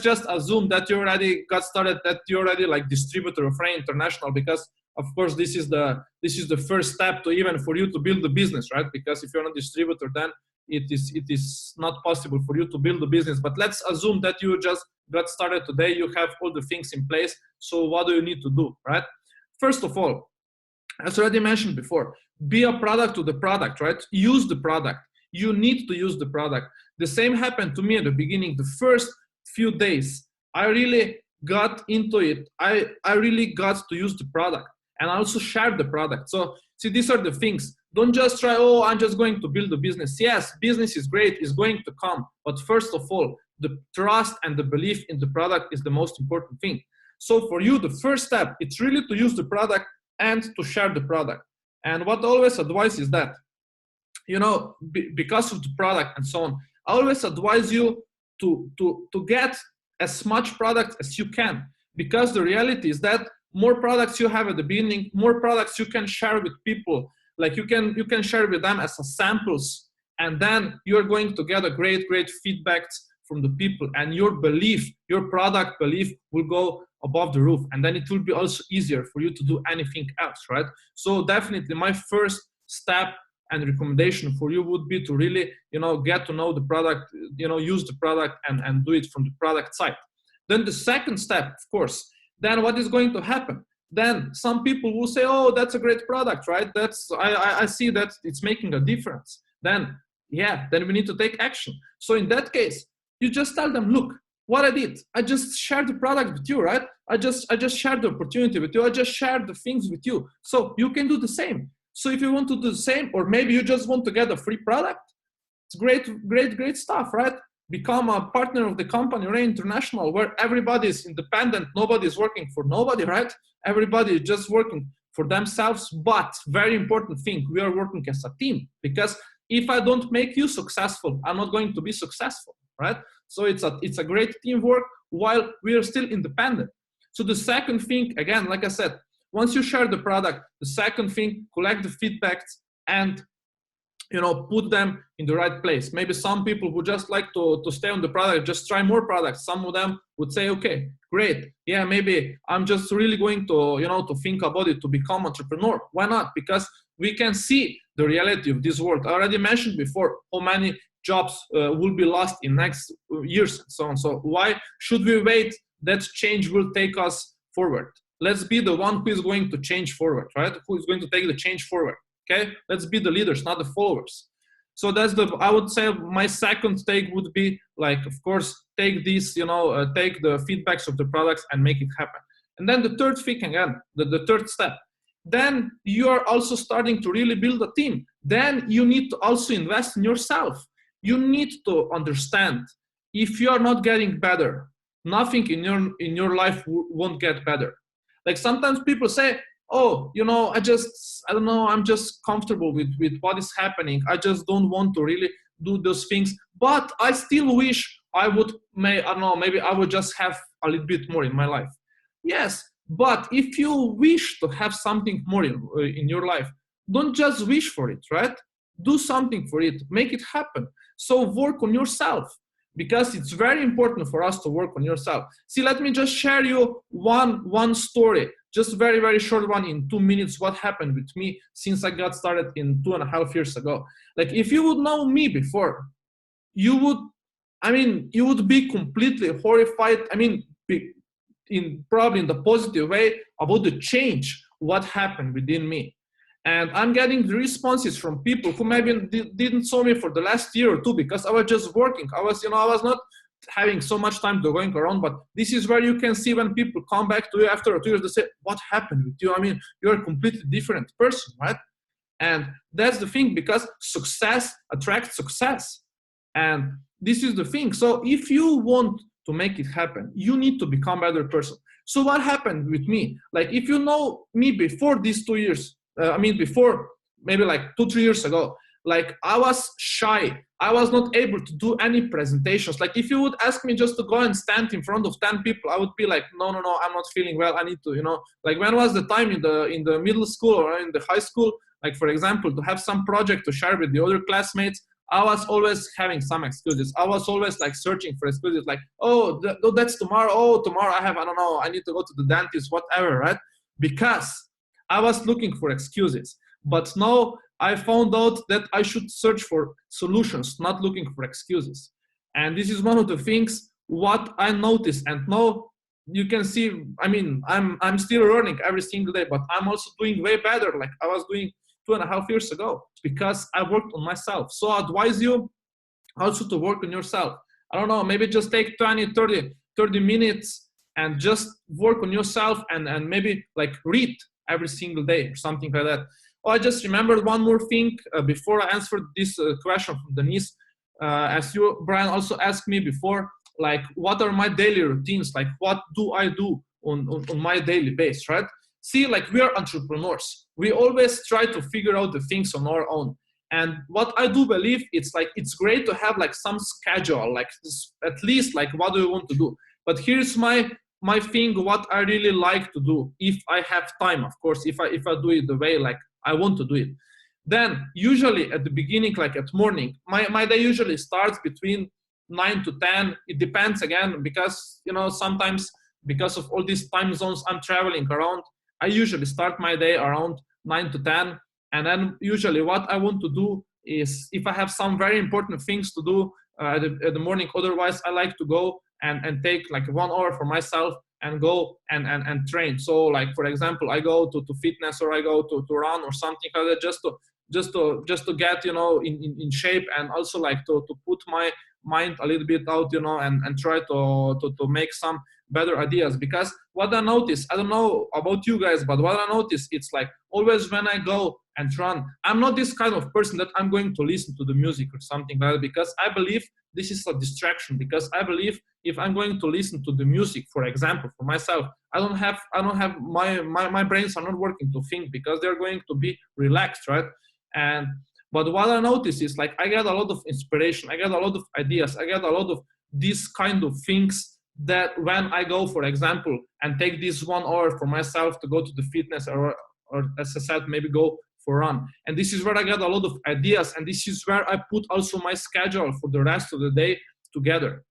just assume that you already got started, that you're already like distributor of Rain International, because of course this is the first step to even for you to build the business, right? Because if you're not a distributor, then it is not possible for you to build a business. But let's assume that you just got started today, you have all the things in place. So what do you need to do, right? First of all, as already mentioned before, be a product to the product, right? Use the product. You need to use the product. The same happened to me at the beginning. The first few days, I really got into it. I really got to use the product, and I also shared the product. So see, these are the things. Don't just try, oh, I'm just going to build a business. Yes, business is great, it's going to come. But first of all, the trust and the belief in the product is the most important thing. So for you, the first step, it's really to use the product and to share the product. And what I always advise is that, because of the product and so on, I always advise you to get as much product as you can, because the reality is that more products you have at the beginning, more products you can share with people. Like you can share with them as a samples, and then you're going to get a great feedback from the people, and your product belief will go above the roof, and then it will be also easier for you to do anything else, right? So definitely my first step and recommendation for you would be to really, get to know the product, use the product and do it from the product side. Then the second step, of course, then what is going to happen? Then some people will say, oh, that's a great product, right? I see that it's making a difference. Then we need to take action. So in that case, you just tell them, look, what I did, I just shared the product with you, right? I just shared the opportunity with you. I just shared the things with you. So you can do the same. So if you want to do the same, or maybe you just want to get a free product, it's great stuff, right? Become a partner of the company, Rain International, where everybody is independent. Nobody is working for nobody, right? Everybody is just working for themselves. But very important thing, we are working as a team, because if I don't make you successful, I'm not going to be successful, right? So it's a great teamwork while we are still independent. So the second thing, again, like I said, once you share the product, the second thing, collect the feedbacks and put them in the right place. Maybe some people would just like to stay on the product, just try more products. Some of them would say, okay, great. Yeah, maybe I'm just really going to, to think about it, to become entrepreneur. Why not? Because we can see the reality of this world. I already mentioned before how many jobs will be lost in next years and so on. So why should we wait? That change will take us forward. Let's be the one who is going to change forward, right? Who is going to take the change forward. Okay, let's be the leaders, not the followers. So I would say my second take would be like, of course, take these, take the feedbacks of the products and make it happen. And then the third thing, again, the third step, then you are also starting to really build a team. Then you need to also invest in yourself. You need to understand, if you are not getting better, nothing in your life won't get better. Like sometimes people say, oh, I don't know, I'm just comfortable with what is happening. I just don't want to really do those things. But I still wish I would, maybe I would just have a little bit more in my life. Yes, but if you wish to have something more in your life, don't just wish for it, right? Do something for it, make it happen. So work on yourself, because it's very important for us to work on yourself. See, let me just share you one story, just very, very short one in 2 minutes, what happened with me since I got started in 2.5 years ago. Like if you would know me before, you would I mean, you would be completely horrified. I mean, probably in the positive way about the change, what happened within me. And I'm getting the responses from people who maybe didn't saw me for the last year or two because I was just working. I was not having so much time to going around, but this is where you can see when people come back to you after 2 years, they say, what happened with you? I mean, you're a completely different person, right? And that's the thing, because success attracts success. And this is the thing. So if you want to make it happen, you need to become a better person. So what happened with me? Like, if you know me before these 2 years, before maybe like 2-3 years ago, like I was shy. I was not able to do any presentations. Like if you would ask me just to go and stand in front of 10 people, I would be like, no, I'm not feeling well. I need to, like when was the time in the middle school or in the high school, like for example, to have some project to share with the other classmates, I was always having some excuses. I was always like searching for excuses, like, that's tomorrow. Oh, tomorrow I need to go to the dentist, whatever, right? Because I was looking for excuses. But now I found out that I should search for solutions, not looking for excuses. And this is one of the things what I noticed. And now you can see, I mean, I'm still learning every single day, but I'm also doing way better like I was doing 2.5 years ago, because I worked on myself. So I advise you also to work on yourself. I don't know, maybe just take 30 minutes and just work on yourself and maybe like read every single day or something like that. Oh, I just remembered one more thing before I answered this question from Denise. As you, Brian, also asked me before, like, what are my daily routines? Like, what do I do on my daily basis, right? See, like, we are entrepreneurs. We always try to figure out the things on our own. And what I do believe, it's great to have like some schedule, like this, at least like what do you want to do? But here's my thing, what I really like to do if I have time, of course, if I do it the way like I want to do it. Then usually at the beginning, like at morning, my day usually starts between 9 to 10. It depends again, because sometimes because of all these time zones I'm traveling around, I usually start my day around 9 to 10. And then usually what I want to do is, if I have some very important things to do at the morning, otherwise I like to go and take like 1 hour for myself and go and train. So like, for example, I go to fitness, or I go to run or something like that, just to get, in shape, and also like to put my mind a little bit out, and try to make some better ideas. Because what I notice, I don't know about you guys, but what I notice, it's like always when I go and run, I'm not this kind of person that I'm going to listen to the music or something like that, because I believe this is a distraction. Because I believe if I'm going to listen to the music, for example, for myself, I don't have my brains are not working to think, because they're going to be relaxed, right? But what I notice is like I get a lot of inspiration, I get a lot of ideas, I get a lot of these kind of things, that when I go, for example, and take this 1 hour for myself to go to the fitness, or as I said, maybe go for a run. And this is where I get a lot of ideas, and this is where I put also my schedule for the rest of the day together.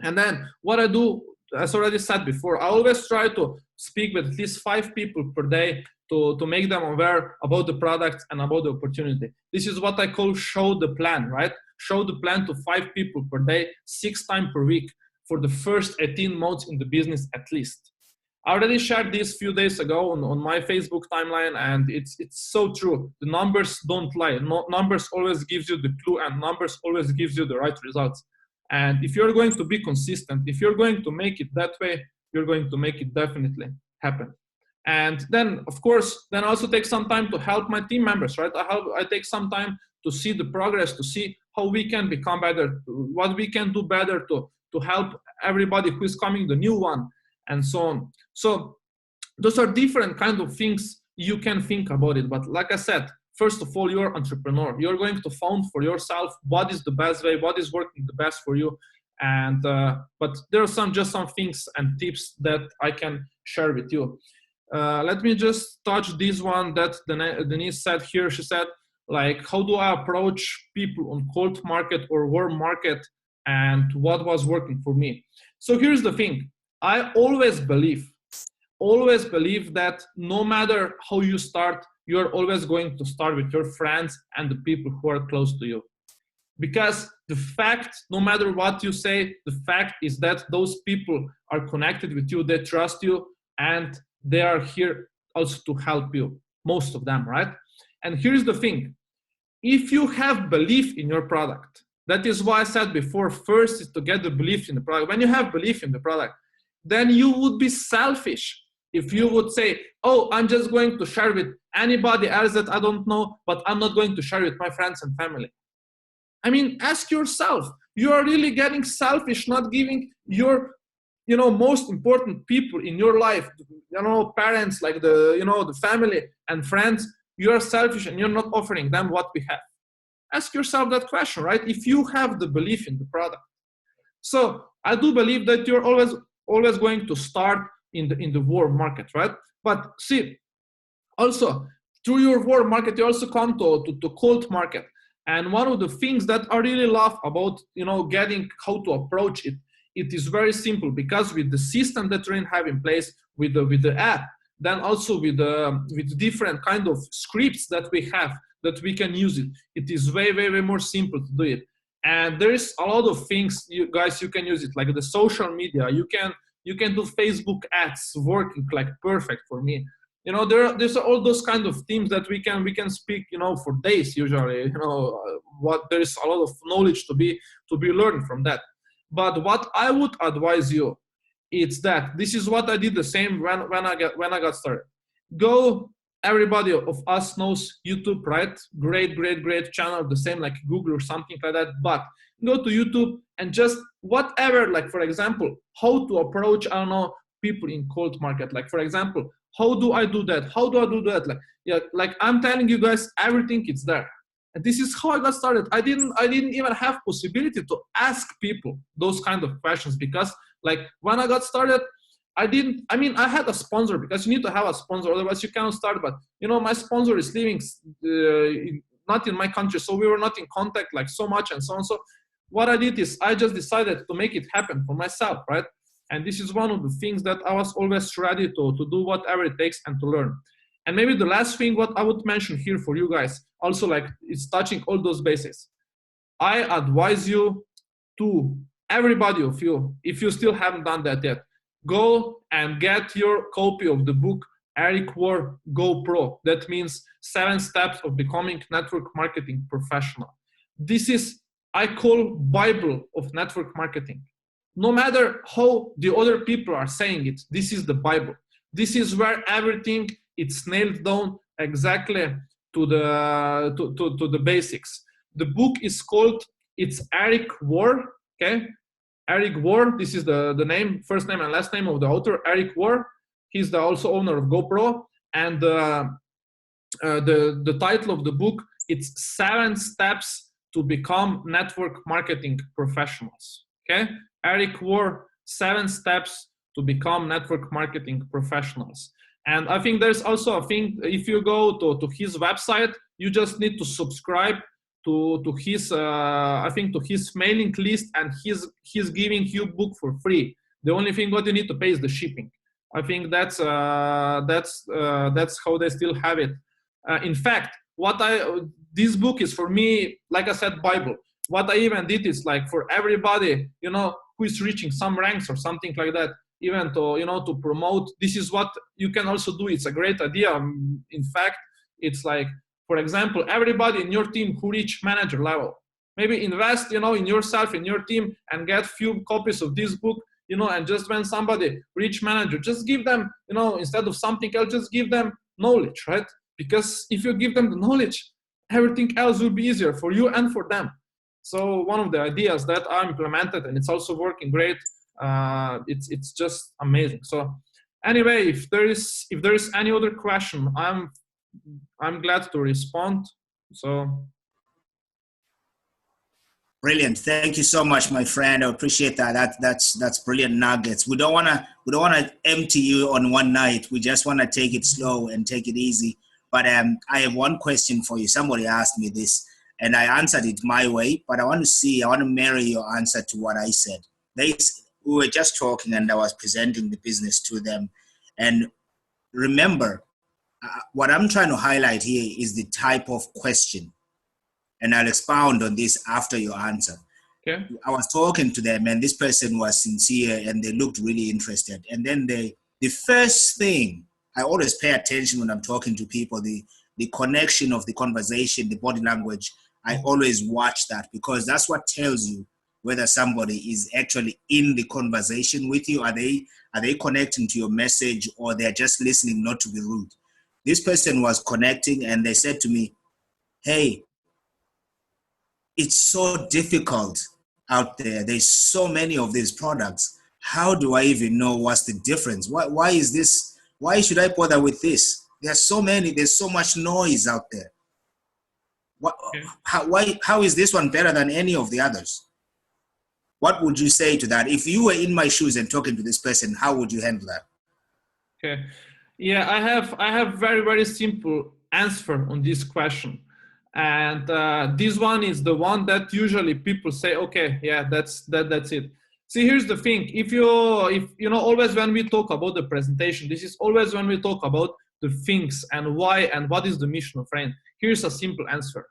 And then what I do, as already said before, I always try to speak with at least 5 people per day to make them aware about the product and about the opportunity. This is what I call show the plan, right? Show the plan to 5 people per day, 6 times per week, for the first 18 months in the business at least. I already shared this a few days ago on my Facebook timeline, and it's so true. The numbers don't lie. Numbers always gives you the clue, and numbers always gives you the right results. And if you're going to be consistent, if you're going to make it that way, you're going to make it definitely happen. And then, of course, then I also take some time to help my team members, right? I take some time to see the progress, to see how we can become better, what we can do better to help everybody who is coming, the new one, and so on. So those are different kind of things you can think about it. But like I said, first of all, you're an entrepreneur. You're going to find for yourself what is the best way, what is working the best for you. And but there are just some things and tips that I can share with you. Let me just touch this one that Denise said here. She said, like, how do I approach people on cold market or warm market, and what was working for me? So here's the thing. I always believe that no matter how you start, you're always going to start with your friends and the people who are close to you. Because the fact, no matter what you say, the fact is that those people are connected with you, they trust you, and they are here also to help you, most of them, right? And here's the thing. If you have belief in your product, that is why I said before, first is to get the belief in the product. When you have belief in the product, then you would be selfish if you would say, oh, I'm just going to share with anybody else that I don't know, but I'm not going to share with my friends and family. I mean, ask yourself, you are really getting selfish, not giving your, most important people in your life, parents, like the family and friends, you are selfish and you're not offering them what we have. Ask yourself that question, right? If you have the belief in the product. So I do believe that you're always going to start in the warm market, right? But see, also through your warm market, you also come to cold market. And one of the things that I really love about, getting how to approach it, it is very simple, because with the system that we have in place, with the app, then also with different kind of scripts that we have, that we can use it. It is way, way, way more simple to do it. And there is a lot of things, you guys, you can use it, like the social media. You can do Facebook ads working like perfect for me. There's all those kind of themes that we can speak, for days usually. There is a lot of knowledge to be learned from that. But what I would advise you, it's that this is what I did the same when I got started. Everybody of us knows YouTube, right? Great channel, the same like Google or something like that. But go to YouTube and just whatever, like for example, how to approach, I don't know, people in cold market. Like for example, how do I do that? How do I do that? Like I'm telling you guys, everything is there. And this is how I got started. I didn't even have possibility to ask people those kind of questions, because like when I got started, I had a sponsor, because you need to have a sponsor, otherwise you cannot start. But my sponsor is living not in my country, so we were not in contact like so much and so on. So what I did is I just decided to make it happen for myself, right? And this is one of the things that I was always ready to do whatever it takes and to learn. And maybe the last thing what I would mention here for you guys, also like it's touching all those bases. I advise you to, everybody of you, if you still haven't done that yet, go and get your copy of the book, Eric Ward Go Pro. That means 7 steps of becoming network marketing professional. This is, I call, Bible of network marketing. No matter how the other people are saying it, this is the Bible. This is where everything it's nailed down exactly to the basics. The book is called, it's Eric Ward, okay? Eric Ward, this is the name, first name and last name of the author, Eric Ward. He's the also owner of GoPro. And the title of the book, it's 7 steps to become network marketing professionals, okay? Eric Ward, 7 steps to become network marketing professionals. And I think there's also a thing, if you go to his website, you just need to subscribe to his, I think to his mailing list, and he's giving you book for free. The only thing what you need to pay is the shipping. I think that's how they still have it. In fact, this book is for me, like I said, Bible. What I even did is like for everybody, who is reaching some ranks or something like that, even to promote. This is what you can also do. It's a great idea. In fact, it's like, for example, everybody in your team who reach manager level, maybe invest, in yourself, in your team, and get few copies of this book, and just when somebody reach manager, just give them, instead of something else, just give them knowledge, right? Because if you give them the knowledge, everything else will be easier for you and for them. So one of the ideas that I implemented, and it's also working great. It's just amazing. So anyway, if there is any other question, I'm glad to respond. So brilliant. Thank you so much, my friend. I appreciate that. That's brilliant nuggets. We don't wanna empty you on one night. We just wanna take it slow and take it easy. But I have one question for you. Somebody asked me this, and I answered it my way. But I want to marry your answer to what I said. We were just talking, and I was presenting the business to them. And remember, what I'm trying to highlight here is the type of question and I'll expound on this after your answer. Okay. I was talking to them, and this person was sincere, and they looked really interested. And then the first thing, I always pay attention when I'm talking to people, the connection of the conversation, the body language. I always watch that, because that's what tells you whether somebody is actually in the conversation with you. Are they connecting to your message, or they're just listening not to be rude? This person was connecting, and they said to me, hey, it's so difficult out there. There's so many of these products. How do I even know what's the difference? Why is this? Why should I bother with this? There's so many, there's so much noise out there. How is this one better than any of the others? What would you say to that? If you were in my shoes and talking to this person, how would you handle that? Okay. Yeah, I have very, very simple answer on this question. And this one is the one that usually people say, okay, yeah, that's it. See, here's the thing. If you know, always when we talk about the presentation, this is always when we talk about the things and why and what is the mission of Rain. Here's a simple answer.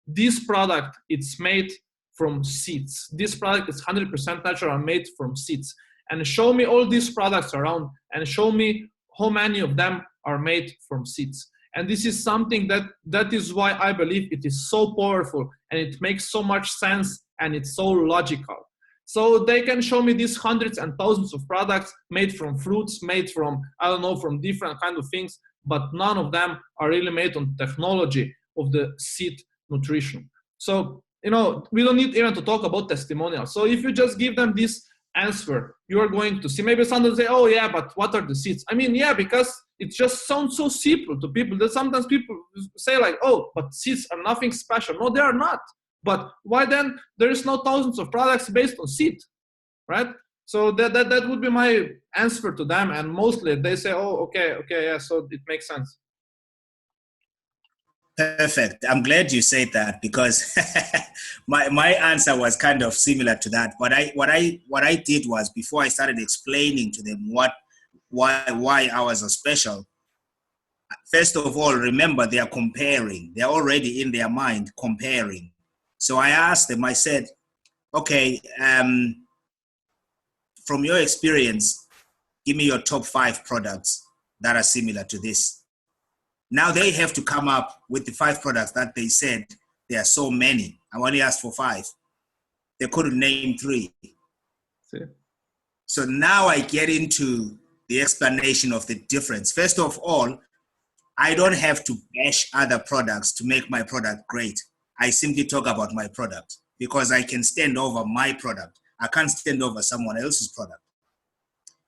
This product, it's made from seeds. This product is 100% natural and made from seeds. And show me all these products around, and show me how many of them are made from seeds. And this is something that is why I believe it is so powerful, and it makes so much sense, and it's so logical. So they can show me these hundreds and thousands of products made from fruits, made from, I don't know, from different kind of things, but none of them are really made on technology of the seed nutrition. So, you know, we don't need even to talk about testimonials. So if you just give them this answer, you are going to see, maybe someone will say, oh yeah, but what are the seeds? I mean, yeah, because it just sounds so simple to people that sometimes people say like, oh, but seeds are nothing special. No, they are not. But why then there is no thousands of products based on seed, right? So that would be my answer to them. And mostly they say, oh, okay, yeah, so it makes sense. Perfect. I'm glad you said that, because my answer was kind of similar to that. What I did was, before I started explaining to them why ours are special, first of all, remember they are comparing. They're already in their mind comparing. So I asked them, I said, okay, from your experience, give me your top 5 products that are similar to this. Now they have to come up with the 5 products that they said. There are so many. I only asked for 5. They couldn't name 3. See? So now I get into the explanation of the difference. First of all, I don't have to bash other products to make my product great. I simply talk about my product, because I can stand over my product. I can't stand over someone else's product.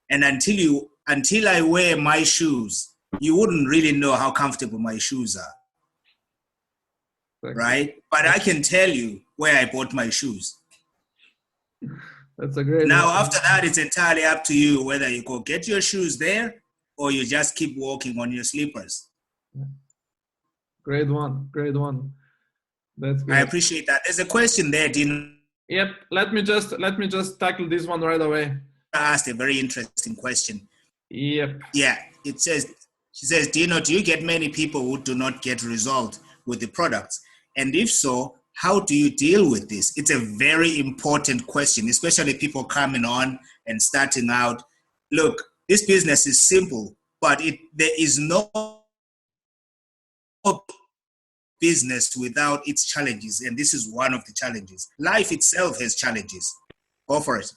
And until I wear my shoes, you wouldn't really know how comfortable my shoes are, right? But I can tell you where I bought my shoes. That's a great Now, one. after that, it's entirely up to you whether you go get your shoes there or you just keep walking on your slippers. Great one. That's great. I appreciate that. There's a question there, Dino. Yep. Let me just tackle this one right away. I asked a very interesting question. Yep. Yeah, she says, Dino, do you get many people who do not get result with the products? And if so, how do you deal with this? It's a very important question, especially people coming on and starting out. Look, this business is simple, but there is no business without its challenges, and this is one of the challenges. Life itself has challenges. Go for it.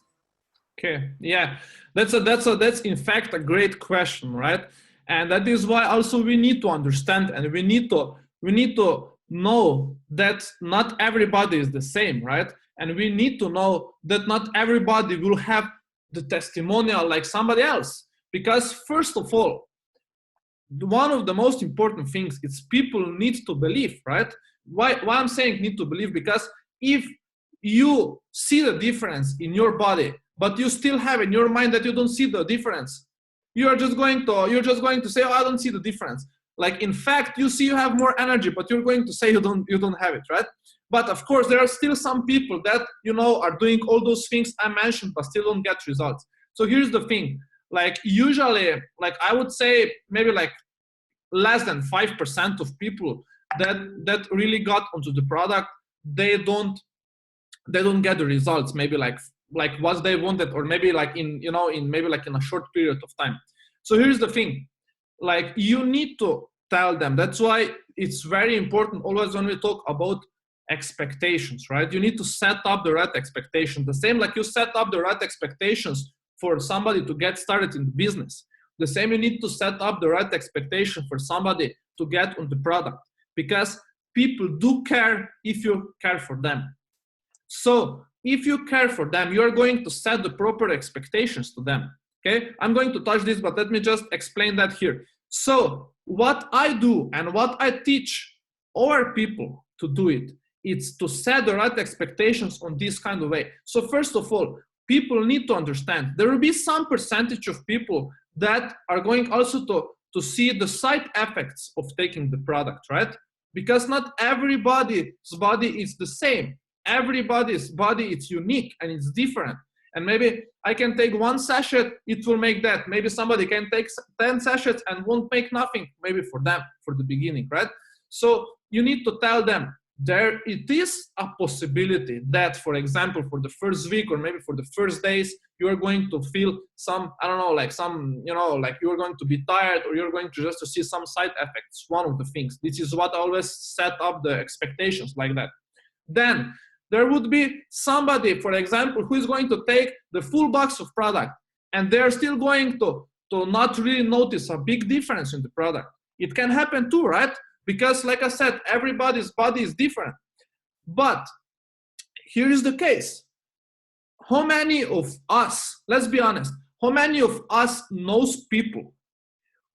Okay. Yeah. That's in fact a great question, right? And that is why also we need to understand, and we need to know that not everybody is the same, right? And we need to know that not everybody will have the testimonial like somebody else. Because first of all, one of the most important things is people need to believe, right? Why I'm saying need to believe? Because if you see the difference in your body, but you still have in your mind that you don't see the difference, you're just going to say, oh, I don't see the difference. Like, in fact, you have more energy, but you're going to say you don't have it, right? But of course, there are still some people that, are doing all those things I mentioned, but still don't get results. So here's the thing. Like, usually, like I would say maybe like less than 5% of people that really got onto the product, they don't get the results maybe like what they wanted, or maybe like in maybe like in a short period of time. So here's the thing, like you need to tell them. That's why it's very important always when we talk about expectations, right? You need to set up the right expectations. The same like you set up the right expectations for somebody to get started in the business. The same, you need to set up the right expectation for somebody to get on the product, because people do care if you care for them. So if you care for them, you're going to set the proper expectations to them. Okay, I'm going to touch this, but let me just explain that here. So what I do and what I teach our people to do it's to set the right expectations on this kind of way. So first of all, people need to understand there will be some percentage of people that are going also to see the side effects of taking the product, right? Because not everybody's body is the same. Everybody's body is unique and it's different. And maybe I can take one sachet, it will make that. Maybe somebody can take 10 sachets and won't make nothing, maybe for them, for the beginning, right? So you need to tell them it is a possibility that, for example, for the first week or maybe for the first days, you are going to feel some, I don't know, like some, like you're going to be tired, or you're going to just to see some side effects. One of the things. This is what I always set up the expectations like that. Then there would be somebody, for example, who is going to take the full box of product, and they're still going to not really notice a big difference in the product. It can happen too, right? Because like I said, everybody's body is different. But here is the case. How many of us, let's be honest, how many of us knows people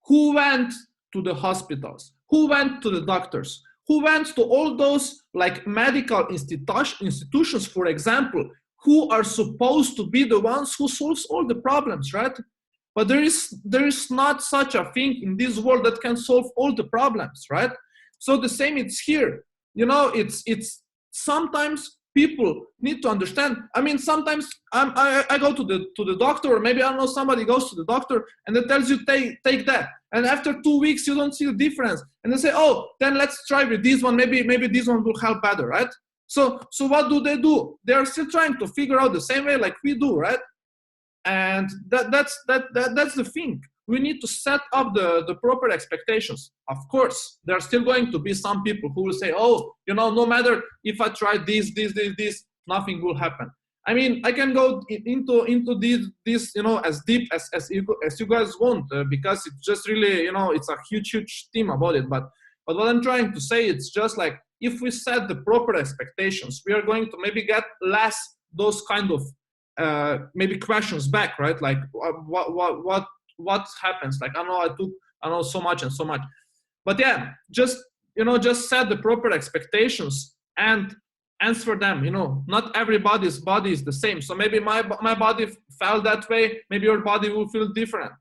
who went to the hospitals, who went to the doctors, who went to all those like medical institutions, for example, who are supposed to be the ones who solves all the problems, right? But there is not such a thing in this world that can solve all the problems, right? So the same, it's here. It's sometimes people need to understand. I mean, sometimes I go to the doctor, or maybe I don't know, somebody goes to the doctor and they tells you take that, and after 2 weeks you don't see the difference, and they say, oh, then let's try with this one. Maybe this one will help better, right? So what do? They are still trying to figure out the same way like we do, right? And that's the thing. We need to set up the proper expectations. Of course, there are still going to be some people who will say, oh, no matter if I try this, nothing will happen. I mean, I can go into this as deep as you guys want, because it's just really, it's a huge theme about it. But what I'm trying to say, it's just like, if we set the proper expectations, we are going to maybe get less those kind of maybe questions back, right? Like what happens? Like, I know so much and so much. But yeah, just set the proper expectations and answer them. Not everybody's body is the same. So maybe my body felt that way. Maybe your body will feel different.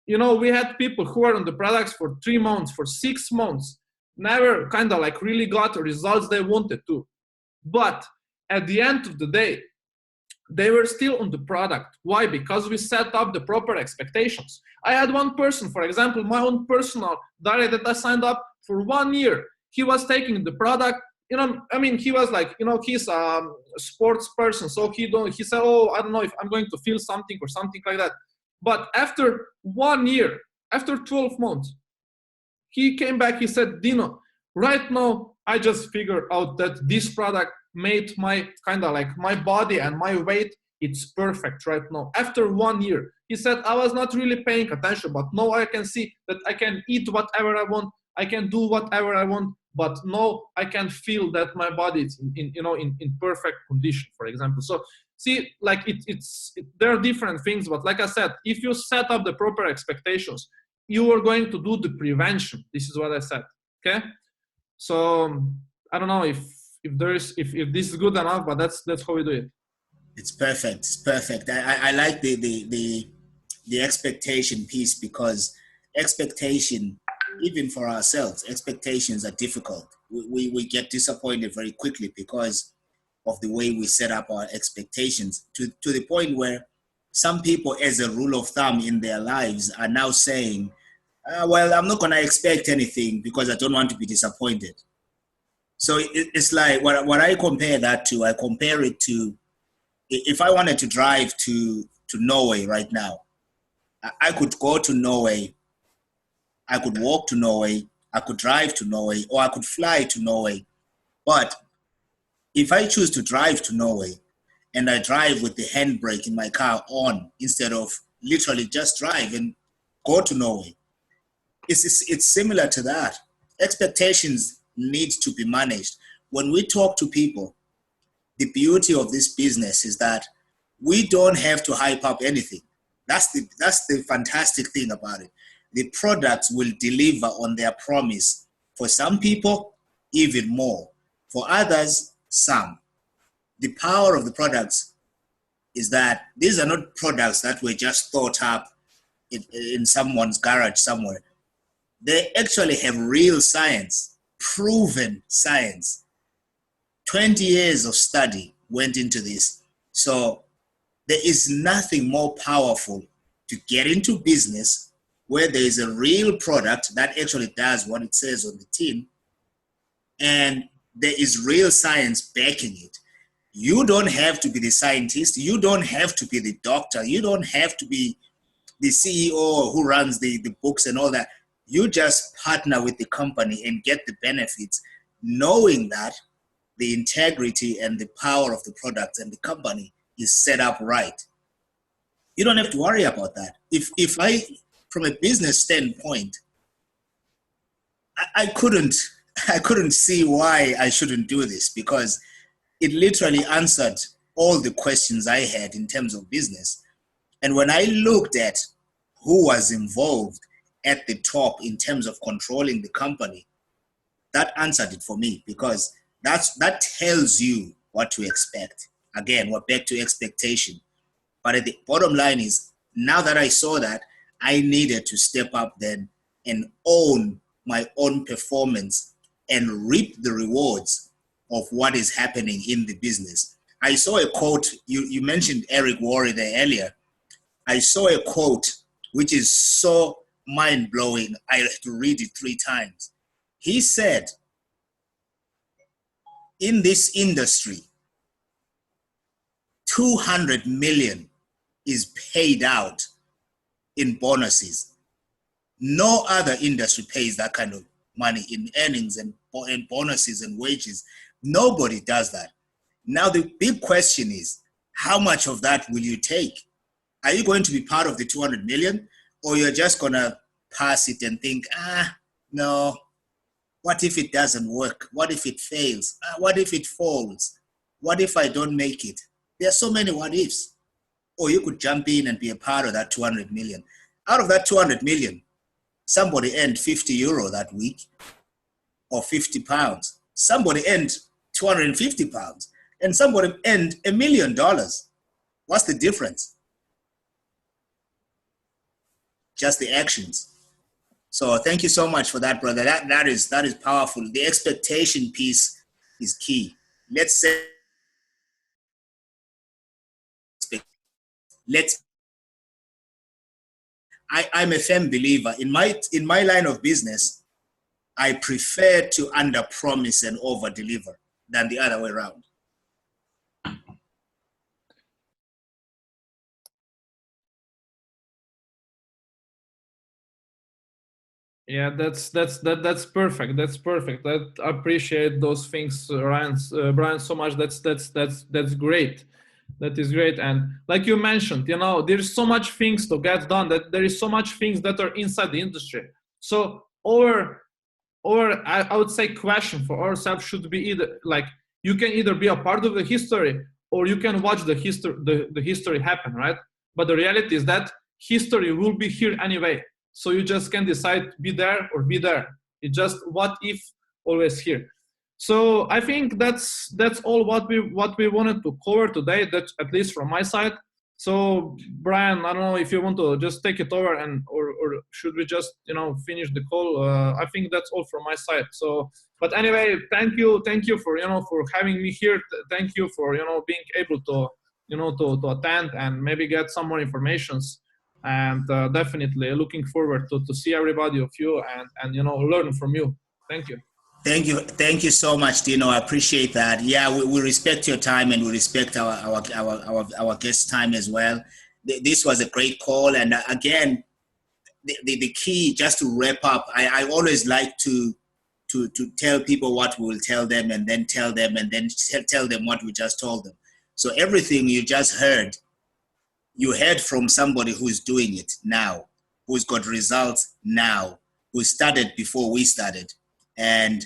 We had people who are on the products for 3 months, for 6 months, never kind of like really got the results they wanted to. But at the end of the day, they were still on the product. Why? Because we set up the proper expectations. I had one person, for example, my own personal diet that I signed up for 1 year. He was taking the product. I mean, he was like, he's a sports person, so he said, oh, I don't know if I'm going to feel something or something like that. But after 1 year, after 12 months, he came back. He said, Dino, right now I just figured out that this product made my kind of like my body and my weight, it's perfect right now. After 1 year, he said, I was not really paying attention, but now I can see that I can eat whatever I want, I can do whatever I want, but now I can feel that my body is in perfect condition, for example. So see, like there are different things, but like I said, if you set up the proper expectations, you are going to do the prevention. This is what I said. Okay, so I don't know if this is good enough, but that's how we do it. It's perfect. It's perfect. I like the expectation piece, because expectation, even for ourselves, expectations are difficult. We get disappointed very quickly because of the way we set up our expectations, to the point where some people, as a rule of thumb in their lives, are now saying, well, I'm not going to expect anything because I don't want to be disappointed. So it's like what I compare that to. I compare it to if I wanted to drive to Norway right now. I could go to Norway. I could walk to Norway. I could drive to Norway, or I could fly to Norway. But if I choose to drive to Norway, and I drive with the handbrake in my car on instead of literally just drive and go to Norway, it's similar to that. Expectations need to be managed. When we talk to people, the beauty of this business is that we don't have to hype up anything. That's the fantastic thing about it. The products will deliver on their promise. For some people, even more. For others, some. The power of the products is that these are not products that were just thought up in someone's garage somewhere. They actually have real science, proven science. 20 years of study went into this. So there is nothing more powerful to get into business where there is a real product that actually does what it says on the tin, and there is real science backing it. You don't have to be the scientist. You don't have to be the doctor. You don't have to be the CEO who runs the books and all that. You just partner with the company and get the benefits, knowing that the integrity and the power of the product and the company is set up right. You don't have to worry about that. If I, from a business standpoint, I couldn't see why I shouldn't do this, because it literally answered all the questions I had in terms of business. And when I looked at who was involved at the top in terms of controlling the company, that answered it for me, because that tells you what to expect. Again, we're back to expectation. But at the bottom line is, now that I saw that, I needed to step up then and own my own performance and reap the rewards of what is happening in the business. I saw a quote, you mentioned Eric Worre there earlier. I saw a quote which is so mind-blowing, I had to read it 3 times. He said, in this industry, 200 million is paid out in bonuses. No other industry pays that kind of money in earnings and bonuses and wages. Nobody does that. Now the big question is, how much of that will you take? Are you going to be part of the 200 million, or you're just gonna pass it and think, no, what if it doesn't work? What if it fails? What if it falls? What if I don't make it? There are so many what ifs. Or you could jump in and be a part of that 200 million. Out of that 200 million, somebody earned 50 euro that week, or 50 pounds. Somebody earned 250 pounds, and somebody earned $1 million. What's the difference? Just the actions. So thank you so much for that, brother. That is powerful. The expectation piece is key. Let's say, I'm a firm believer in my line of business. I prefer to under-promise and over-deliver than the other way around. Yeah, that's perfect. That's perfect. I appreciate those things, Brian, so much. That's great. That is great. And like you mentioned, there's so much things to get done, that there is so much things that are inside the industry. So I would say question for ourselves should be either like, you can either be a part of the history, or you can watch the history happen, right? But the reality is that history will be here anyway. So you just can decide be there or be there. It's just what if always here. So I think that's all what we wanted to cover today. That at least from my side. So Brian, I don't know if you want to just take it over, or should we just finish the call? I think that's all from my side. So, but anyway, thank you for for having me here. Thank you for being able to to attend and maybe get some more informations. And definitely looking forward to see everybody of you and learn from you. Thank you. Thank you so much, Dino. I appreciate that. Yeah, we respect your time and we respect our guest's time as well. This was a great call, and again, the key, just to wrap up, I always like to tell people what we will tell them, and then tell them, and then tell them what we just told them. So everything you just heard, you heard from somebody who's doing it now, who's got results now, who started before we started. And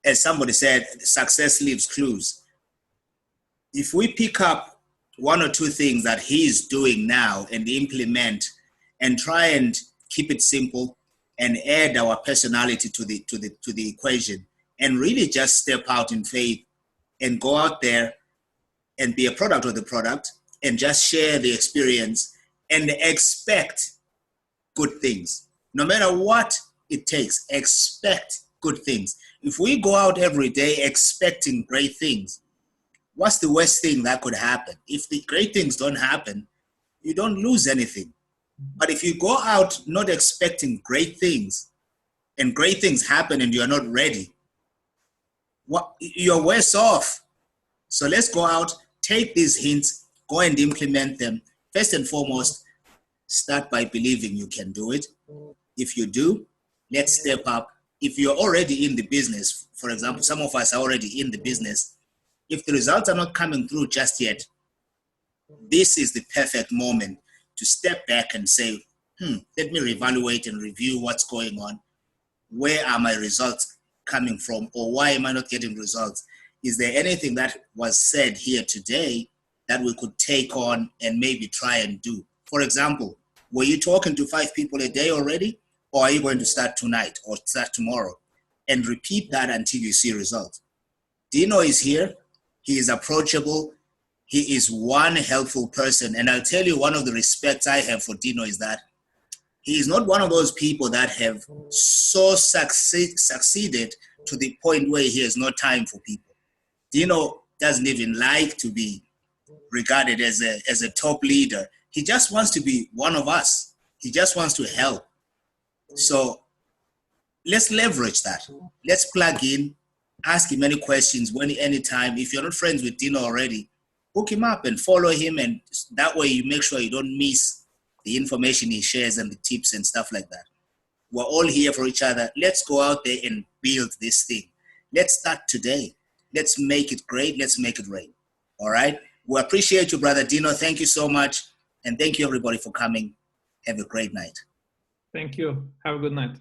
as somebody said, success leaves clues. If we pick up one or two things that he's doing now and implement, and try and keep it simple and add our personality to the equation, and really just step out in faith and go out there and be a product of the product and just share the experience and expect good things. No matter what it takes, expect good things. If we go out every day expecting great things, what's the worst thing that could happen? If the great things don't happen, you don't lose anything. But if you go out not expecting great things, and great things happen and you're not ready, you're worse off. So let's go out, take these hints, go and implement them. First and foremost, start by believing you can do it. If you do, let's step up. If you're already in the business, for example, some of us are already in the business, if the results are not coming through just yet, this is the perfect moment to step back and say, let me reevaluate and review what's going on. Where are my results coming from, or why am I not getting results? Is there anything that was said here today that we could take on and maybe try and do? For example, were you talking to 5 people a day already, or are you going to start tonight or start tomorrow? And repeat that until you see results. Dino is here. He is approachable. He is one helpful person. And I'll tell you, one of the respects I have for Dino is that he is not one of those people that have so succeeded to the point where he has no time for people. Dino doesn't even like to be regarded as a top leader. He just wants to be one of us. He just wants to help. So let's leverage that. Let's plug in, ask him any questions, anytime. If you're not friends with Dino already, hook him up and follow him, and that way you make sure you don't miss the information he shares and the tips and stuff like that. We're all here for each other. Let's go out there and build this thing. Let's start today. Let's make it great. Let's make it rain. All right? We appreciate you, Brother Dino. Thank you so much. And thank you, everybody, for coming. Have a great night. Thank you. Have a good night.